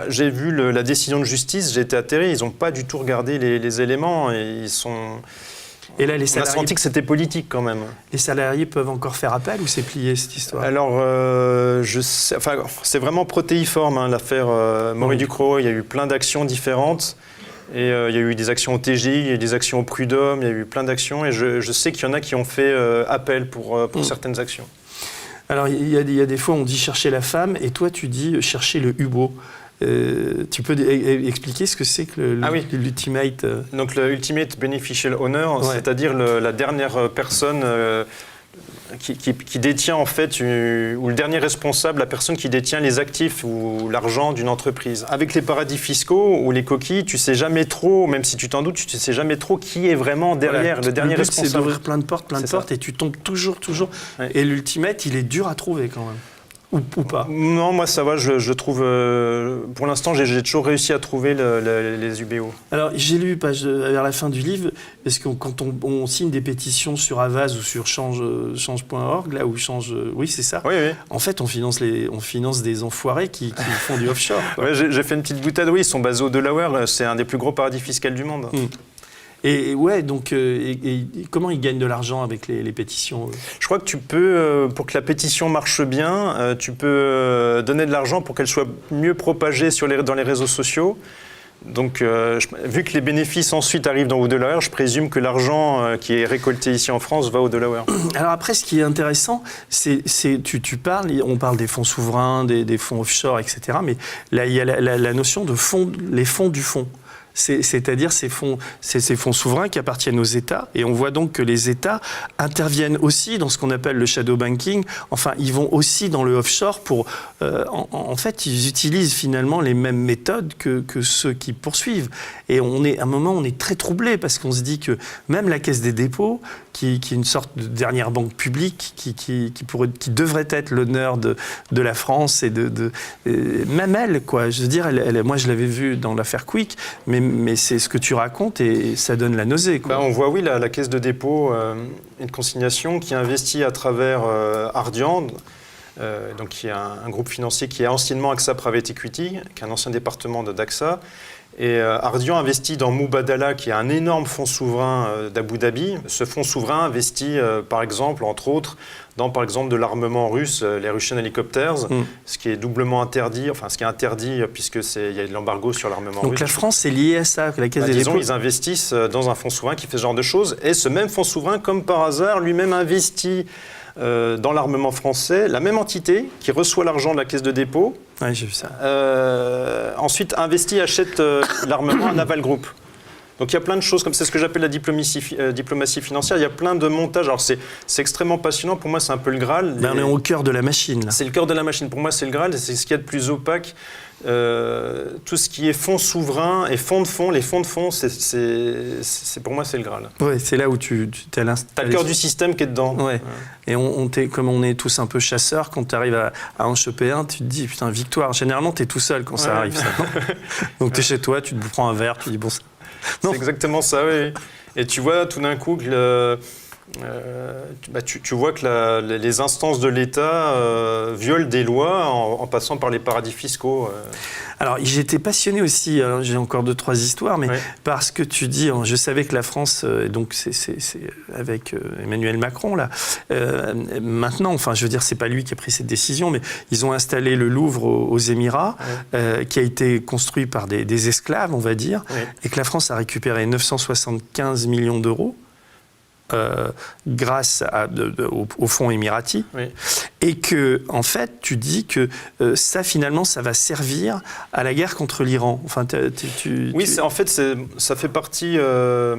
j'ai vu la décision de justice, j'ai été atterré, ils n'ont pas du tout regardé les éléments. Et et là, on a senti que c'était politique quand même. Les salariés peuvent encore faire appel ou c'est plié cette histoire ? Alors, c'est vraiment protéiforme l'affaire Maury Ducrot. Il y a eu plein d'actions différentes. Et il y a eu des actions au TGI, il y a eu des actions au Prud'homme, il y a eu plein d'actions. Et je sais qu'il y en a qui ont fait appel pour certaines actions. Alors, il y a des fois, on dit chercher la femme, et toi, tu dis chercher le hubo. Tu peux expliquer ce que c'est que l'ultimate Donc, le Ultimate Beneficial Owner, c'est-à-dire la dernière personne qui détient, en fait, ou le dernier responsable, la personne qui détient les actifs ou l'argent d'une entreprise. Avec les paradis fiscaux ou les coquilles, tu sais jamais trop, même si tu t'en doutes, tu sais jamais trop qui est vraiment derrière le dernier responsable. C'est d'ouvrir plein de portes, et tu tombes toujours. Ouais. Et l'ultimate, il est dur à trouver quand même. Ou pas ? Non, moi ça va, je trouve... pour l'instant, j'ai toujours réussi à trouver les UBO. Alors, j'ai lu vers la fin du livre, parce que quand on signe des pétitions sur Avaz ou sur change.org, là où change... Oui, c'est ça. Oui. En fait, on finance des enfoirés qui font du offshore. Oui, j'ai fait une petite boutade. Oui, ils sont basés au Delaware. C'est un des plus gros paradis fiscaux du monde. Et comment ils gagnent de l'argent avec les pétitions ? Je crois que tu peux, pour que la pétition marche bien, tu peux donner de l'argent pour qu'elle soit mieux propagée dans les réseaux sociaux. Donc, vu que les bénéfices ensuite arrivent au Delaware, je présume que l'argent qui est récolté ici en France va au Delaware. Alors après, ce qui est intéressant, on parle des fonds souverains, des fonds offshore, etc. Mais là, il y a la notion de les fonds du fonds. C'est-à-dire ces fonds souverains qui appartiennent aux États. Et on voit donc que les États interviennent aussi dans ce qu'on appelle le shadow banking. Enfin, ils vont aussi dans le offshore pour... en fait, ils utilisent finalement les mêmes méthodes que ceux qui poursuivent. Et à un moment, on est très troublé parce qu'on se dit que même la Caisse des dépôts, qui est une sorte de dernière banque publique, qui devrait être l'honneur de la France, et même elle, quoi. Je veux dire, moi, je l'avais vu dans l'affaire Quick, mais c'est ce que tu racontes et ça donne la nausée, quoi. On voit, oui, la Caisse de dépôt et de consignation qui investit à travers Ardian, donc qui est un groupe financier qui est anciennement AXA Private Equity, qui est un ancien département d'AXA. Et Ardian investit dans Mubadala, qui est un énorme fonds souverain d'Abu Dhabi. Ce fonds souverain investit, par exemple, entre autres, dans par exemple de l'armement russe, les Russian Helicopters, ce qui est doublement interdit, ce qui est interdit puisque il y a de l'embargo sur l'armement russe. Donc la France est liée à ça, la Caisse des dépôts. Ils investissent dans un fonds souverain qui fait ce genre de choses. Et ce même fonds souverain, comme par hasard, lui-même investit dans l'armement français, la même entité qui reçoit l'argent de la Caisse de dépôt. Oui, j'ai vu ça. Ensuite, achète l'armement à Naval Group. Donc il y a plein de choses, comme c'est ce que j'appelle la diplomatie financière. Il y a plein de montages. Alors c'est extrêmement passionnant. Pour moi, c'est un peu le Graal. On est au cœur de la machine. Là. C'est le cœur de la machine. Pour moi, c'est le Graal. C'est ce qu'il y a de plus opaque. Tout ce qui est fonds souverains et fonds de fonds. Les fonds de fonds, pour moi, c'est le Graal. Oui, c'est là où tu as le cœur du système qui est dedans. Ouais. Et comme on est tous un peu chasseurs, quand tu arrives à en choper un, tu te dis, putain, victoire. Généralement, tu es tout seul quand ça arrive. Ça. Donc tu es chez toi, tu te prends un verre, tu dis, bon, ça... C'est exactement ça, oui. Et tu vois tout d'un coup que tu vois que les instances de l'État violent des lois en passant par les paradis fiscaux. Alors, j'étais passionné aussi, j'ai encore 2-3 histoires, mais parce que tu dis, je savais que la France, donc c'est avec Emmanuel Macron, là, maintenant, enfin, je veux dire, c'est pas lui qui a pris cette décision, mais ils ont installé le Louvre aux Émirats, qui a été construit par des esclaves, on va dire, et que la France a récupéré 975 millions d'euros. Grâce au fonds émirati, et que en fait tu dis que ça finalement ça va servir à la guerre contre l'Iran. Enfin, en fait ça fait partie de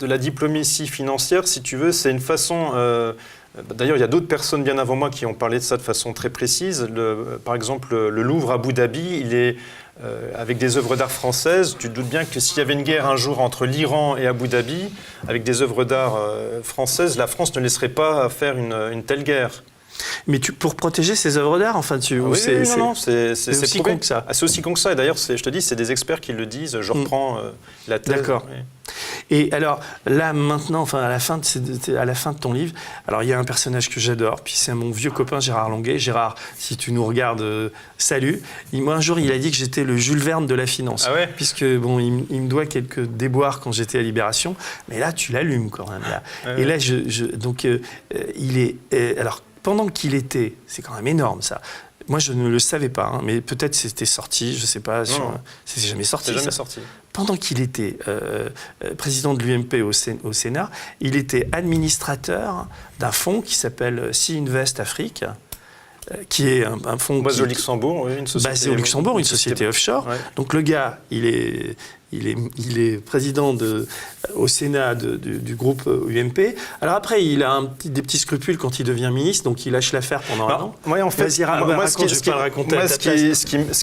la diplomatie financière, si tu veux. C'est une façon. D'ailleurs, il y a d'autres personnes bien avant moi qui ont parlé de ça de façon très précise. Par exemple, le Louvre à Abu Dhabi, il est avec des œuvres d'art françaises. Tu te doutes bien que s'il y avait une guerre un jour entre l'Iran et Abu Dhabi, avec des œuvres d'art françaises, la France ne laisserait pas faire une telle guerre. Mais pour protéger ces œuvres d'art, enfin, non, c'est aussi con que ça. C'est aussi con que ça. Et d'ailleurs, je te dis, c'est des experts qui le disent. Je reprends la thèse. D'accord. Oui. Et alors, là, maintenant, enfin, à la fin de ton livre, alors il y a un personnage que j'adore, puis c'est mon vieux copain Gérard Longuet. Gérard, si tu nous regardes, salut. Moi, un jour, il a dit que j'étais le Jules Verne de la finance. Ah ouais. Puisque, bon, il me doit quelques déboires quand j'étais à Libération, mais là, tu l'allumes quand même. Là. Ah ouais. Et là, donc, il est... alors, pendant qu'il était, c'est quand même énorme ça. Moi, je ne le savais pas, hein, mais peut-être c'était sorti, je ne sais pas. C'est jamais sorti. C'est jamais sorti. Pendant qu'il était président de l'UMP au Sénat, il était administrateur d'un fonds qui s'appelle Sea Invest Afrique, qui est un fonds basé au Luxembourg, oui, basé au Luxembourg, une société offshore. Ouais. Donc le gars, il est président au Sénat du groupe UMP. Alors après, il a des petits scrupules quand il devient ministre, donc il lâche l'affaire pendant un an. Ouais, en fait, ce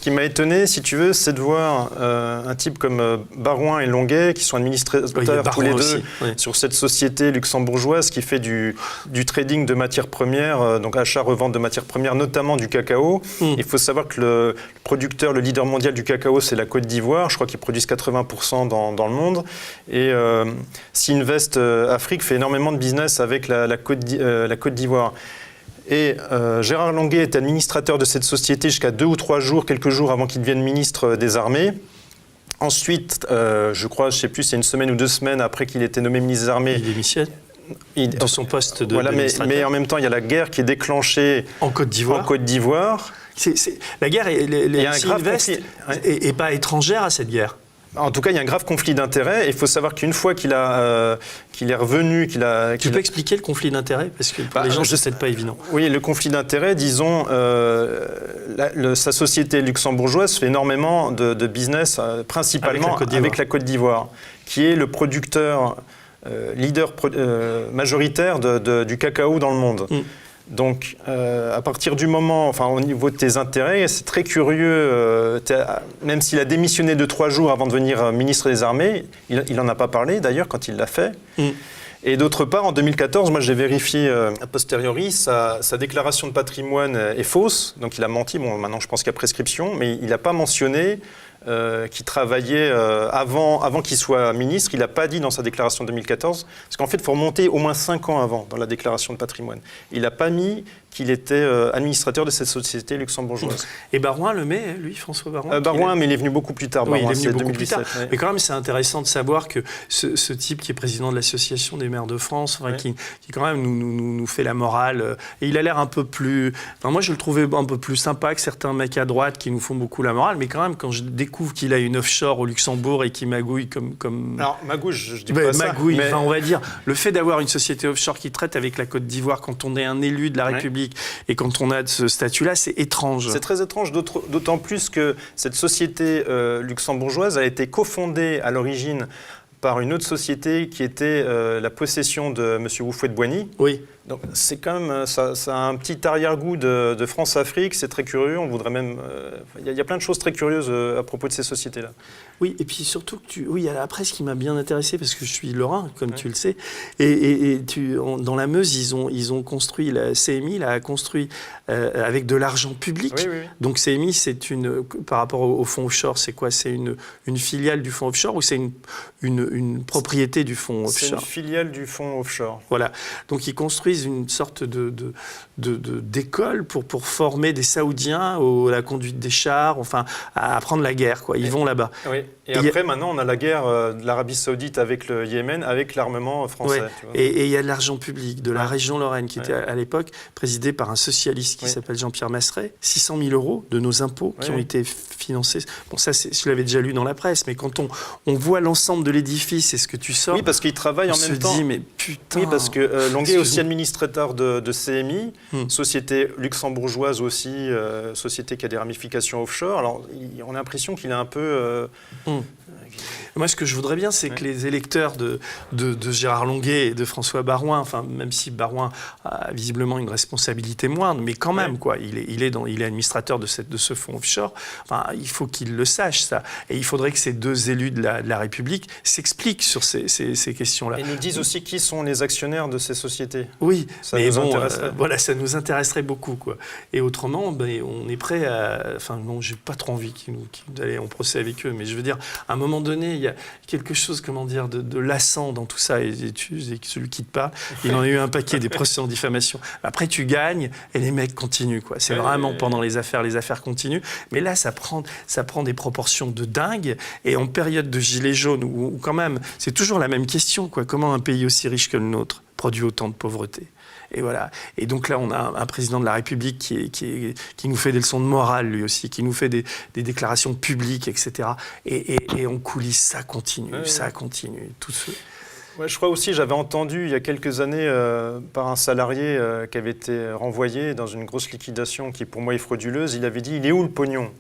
qui m'a étonné, si tu veux, c'est de voir un type comme Barouin et Longuet, qui sont administrateurs tous les deux aussi, sur cette société luxembourgeoise qui fait du trading de matières premières, donc achat-revente de matières premières, notamment du cacao. Il faut savoir que le producteur, le leader mondial du cacao, c'est la Côte d'Ivoire. Je crois qu'ils produisent 80% dans le monde. Et Sea Invest Afrique fait énormément de business avec la Côte d'Ivoire. Et Gérard Longuet est administrateur de cette société jusqu'à 2 ou 3 jours, quelques jours avant qu'il devienne ministre des Armées. Ensuite, je crois, je ne sais plus, c'est une semaine ou 2 semaines après qu'il ait été nommé ministre des Armées. Il démissionne de son poste de mais en même temps, il y a la guerre qui est déclenchée en Côte d'Ivoire. La guerre, n'est pas étrangère à cette guerre. En tout cas, il y a un grave conflit d'intérêts. Il faut savoir qu'une fois qu'il est revenu, Tu peux expliquer le conflit d'intérêts? Parce que pour les gens, c'est peut-être pas évident. Oui, le conflit d'intérêts, disons, sa société luxembourgeoise fait énormément de business, principalement avec la Côte d'Ivoire, qui est le producteur leader majoritaire du cacao dans le monde. Donc, à partir du moment, enfin, au niveau de tes intérêts, c'est très curieux. Même s'il a démissionné de 3 jours avant de devenir ministre des Armées, il n'en a pas parlé d'ailleurs quand il l'a fait. Et d'autre part, en 2014, moi j'ai vérifié a posteriori, sa déclaration de patrimoine est fausse. Donc il a menti. Bon, maintenant je pense qu'il y a prescription, mais il n'a pas mentionné qu'il travaillait avant qu'il soit ministre. Il n'a pas dit dans sa déclaration de 2014, parce qu'en fait, il faut remonter au moins 5 ans avant dans la déclaration de patrimoine. Il n'a pas mis qu'il était administrateur de cette société luxembourgeoise. Et Barouin le met, lui, François Barouin Barouin, mais il est venu beaucoup plus tard. Oui, Barouin, il est venu beaucoup plus tard. Ouais. Mais quand même, c'est intéressant de savoir que ce type qui est président de l'Association des maires de France, qui quand même nous fait la morale, et il a l'air un peu plus... Enfin, moi, je le trouvais un peu plus sympa que certains mecs à droite qui nous font beaucoup la morale, mais quand même, quand je découvre qu'il a une offshore au Luxembourg et qu'il magouille comme... Alors, magouille, je dis pas ça. Magouille, mais... on va dire, le fait d'avoir une société offshore qui traite avec la Côte d'Ivoire quand on est un élu de la République et quand on a de ce statut-là, c'est étrange. C'est très étrange, d'autant plus que cette société luxembourgeoise a été cofondée à l'origine par une autre société qui était la possession de M. Houphouët-Boigny. Oui. Donc c'est quand même, ça a un petit arrière-goût de France-Afrique, c'est très curieux, on voudrait même... Il y a plein de choses très curieuses à propos de ces sociétés-là. Oui, et puis surtout que oui, il y a la presse qui m'a bien intéressé parce que je suis lorrain, comme tu le sais. Et dans la Meuse, ils ont construit, la CMI a construit avec de l'argent public. Oui, oui, oui. Donc CMI, par rapport au fonds offshore, c'est quoi? C'est une filiale du fonds offshore ou c'est une propriété du fonds offshore? C'est une filiale du fonds offshore. Voilà. Donc ils construisent une sorte d'école pour former des Saoudiens à la conduite des chars, enfin à apprendre la guerre, quoi. Ils vont là-bas. Oui. Et après, maintenant, on a la guerre de l'Arabie Saoudite avec le Yémen, avec l'armement français. Ouais. Tu vois. Et il y a de l'argent public de la région Lorraine qui était à l'époque présidée par un socialiste qui s'appelle Jean-Pierre Masseret. 600 000 € de nos impôts qui ont été financés. Bon, ça, je l'avais déjà lu dans la presse, mais quand on voit l'ensemble de l'édifice et ce que tu sors, oui, parce qu'ils travaillent en même temps. On se dit, mais putain... Oui, parce que Longuet est aussi administrateur de CMI, société luxembourgeoise aussi, société qui a des ramifications offshore. Alors, on a l'impression qu'il a un peu... Moi, ce que je voudrais bien, c'est que les électeurs de Gérard Longuet et de François Baroin, enfin, même si Baroin a visiblement une responsabilité moindre, mais quand même, quoi, il est administrateur de ce fonds offshore, enfin, il faut qu'ils le sachent, ça. Et il faudrait que ces deux élus de la République s'expliquent sur ces questions-là. Et nous disent aussi qui sont les actionnaires de ces sociétés. Oui, ça mais nous intéresserait. Voilà, ça nous intéresserait beaucoup, quoi. Et autrement, on est prêt à... Enfin, non, j'ai pas trop envie d'aller en procès avec eux, mais je veux dire, à un moment donné, il y a quelque chose, comment dire, de lassant dans tout ça. Et celui qui te parle, il en a eu un paquet des procès en diffamation. Après, tu gagnes et les mecs continuent, quoi. C'est vraiment pendant les affaires continuent. Mais là, ça prend des proportions de dingue. Et en période de gilets jaunes, où quand même, c'est toujours la même question, quoi. Comment un pays aussi riche que le nôtre produit autant de pauvreté? Et voilà. Et donc là, on a un président de la République qui nous fait des leçons de morale, lui aussi, qui nous fait des déclarations publiques, etc. Et en coulisses, ça continue, tout ce... Ouais, je crois aussi, j'avais entendu il y a quelques années par un salarié qui avait été renvoyé dans une grosse liquidation qui, pour moi, est frauduleuse. Il avait dit, il est où le pognon ?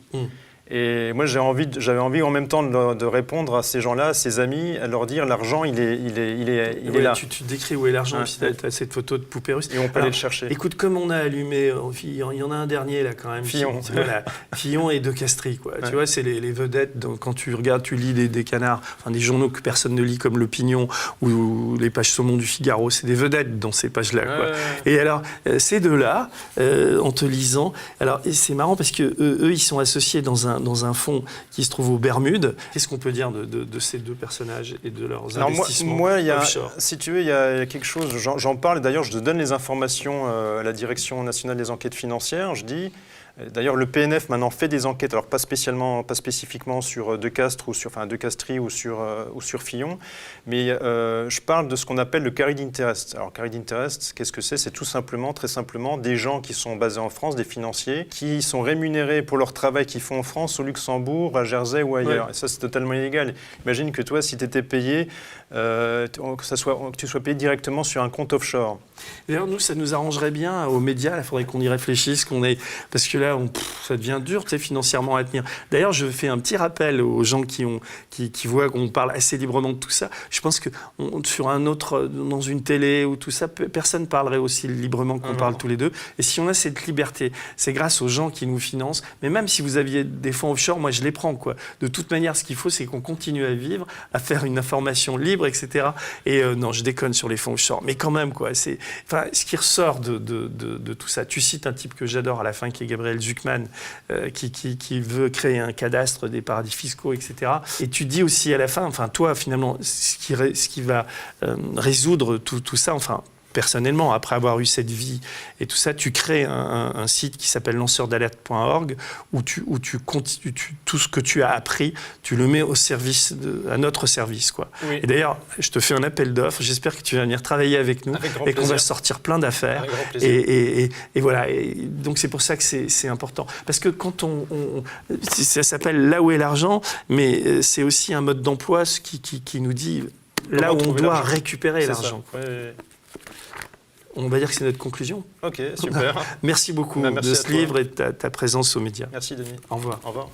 Et moi, j'avais envie en même temps de répondre à ces gens-là, à ces amis, à leur dire l'argent, il est là. Tu décris où est l'argent, puis tu as cette photo de poupée russe. Et on peut aller le chercher. Écoute, comme on a allumé, il y en a un dernier là quand même. Fillon. Voilà, Fillon et De Castries, quoi. Tu vois, c'est les vedettes. Donc, quand tu regardes, tu lis des canards, enfin des journaux que personne ne lit comme l'Opinion ou les pages saumon du Figaro. C'est des vedettes dans ces pages-là, quoi. Et alors, ces deux-là, en te lisant, alors c'est marrant parce que eux, ils sont associés dans un fonds qui se trouve aux Bermudes. Qu'est-ce qu'on peut dire de ces deux personnages et de leurs investissements offshore ? Si tu veux, il y a quelque chose, j'en parle, d'ailleurs je te donne les informations à la Direction nationale des enquêtes financières, je dis... D'ailleurs, le PNF maintenant fait des enquêtes, alors pas spécifiquement sur De Castres De Castries ou sur Fillon, mais je parle de ce qu'on appelle le carried interest. Alors, carried interest, qu'est-ce que c'est ? C'est tout simplement, très simplement, des gens qui sont basés en France, des financiers, qui sont rémunérés pour leur travail qu'ils font en France, au Luxembourg, à Jersey ou ailleurs. Ouais. Et ça, c'est totalement illégal. Imagine que toi, si tu étais payé, que tu sois payé directement sur un compte offshore. D'ailleurs, nous, ça nous arrangerait bien aux médias. Il faudrait qu'on y réfléchisse, parce que là, ça devient dur, tu sais, financièrement à tenir. D'ailleurs, je fais un petit rappel aux gens qui voient qu'on parle assez librement de tout ça. Je pense que dans une télé ou tout ça, personne ne parlerait aussi librement qu'on parle tous les deux. Et si on a cette liberté, c'est grâce aux gens qui nous financent. Mais même si vous aviez des fonds offshore, moi, je les prends, quoi. De toute manière, ce qu'il faut, c'est qu'on continue à vivre, à faire une information libre, etc. Et non, je déconne sur les fonds offshore. Mais quand même, quoi, ce qui ressort de tout ça. Tu cites un type que j'adore à la fin, qui est Gabriel Zucman, qui veut créer un cadastre des paradis fiscaux, etc. Et tu dis aussi à la fin, enfin toi, finalement, ce qui va résoudre tout ça, enfin, personnellement, après avoir eu cette vie et tout ça, tu crées un site qui s'appelle lanceurdalerte.org où tout ce que tu as appris, tu le mets à notre service, quoi. Oui. Et d'ailleurs, je te fais un appel d'offres. J'espère que tu vas venir travailler avec nous et qu'on va sortir plein d'affaires. Et voilà. Et donc c'est pour ça que c'est important. Parce que quand ça s'appelle là où est l'argent, mais c'est aussi un mode d'emploi qui nous dit là où on doit récupérer l'argent. On va dire que c'est notre conclusion. Ok, super. Merci beaucoup de ce livre et de ta présence aux médias. Merci Denis. Au revoir. Au revoir.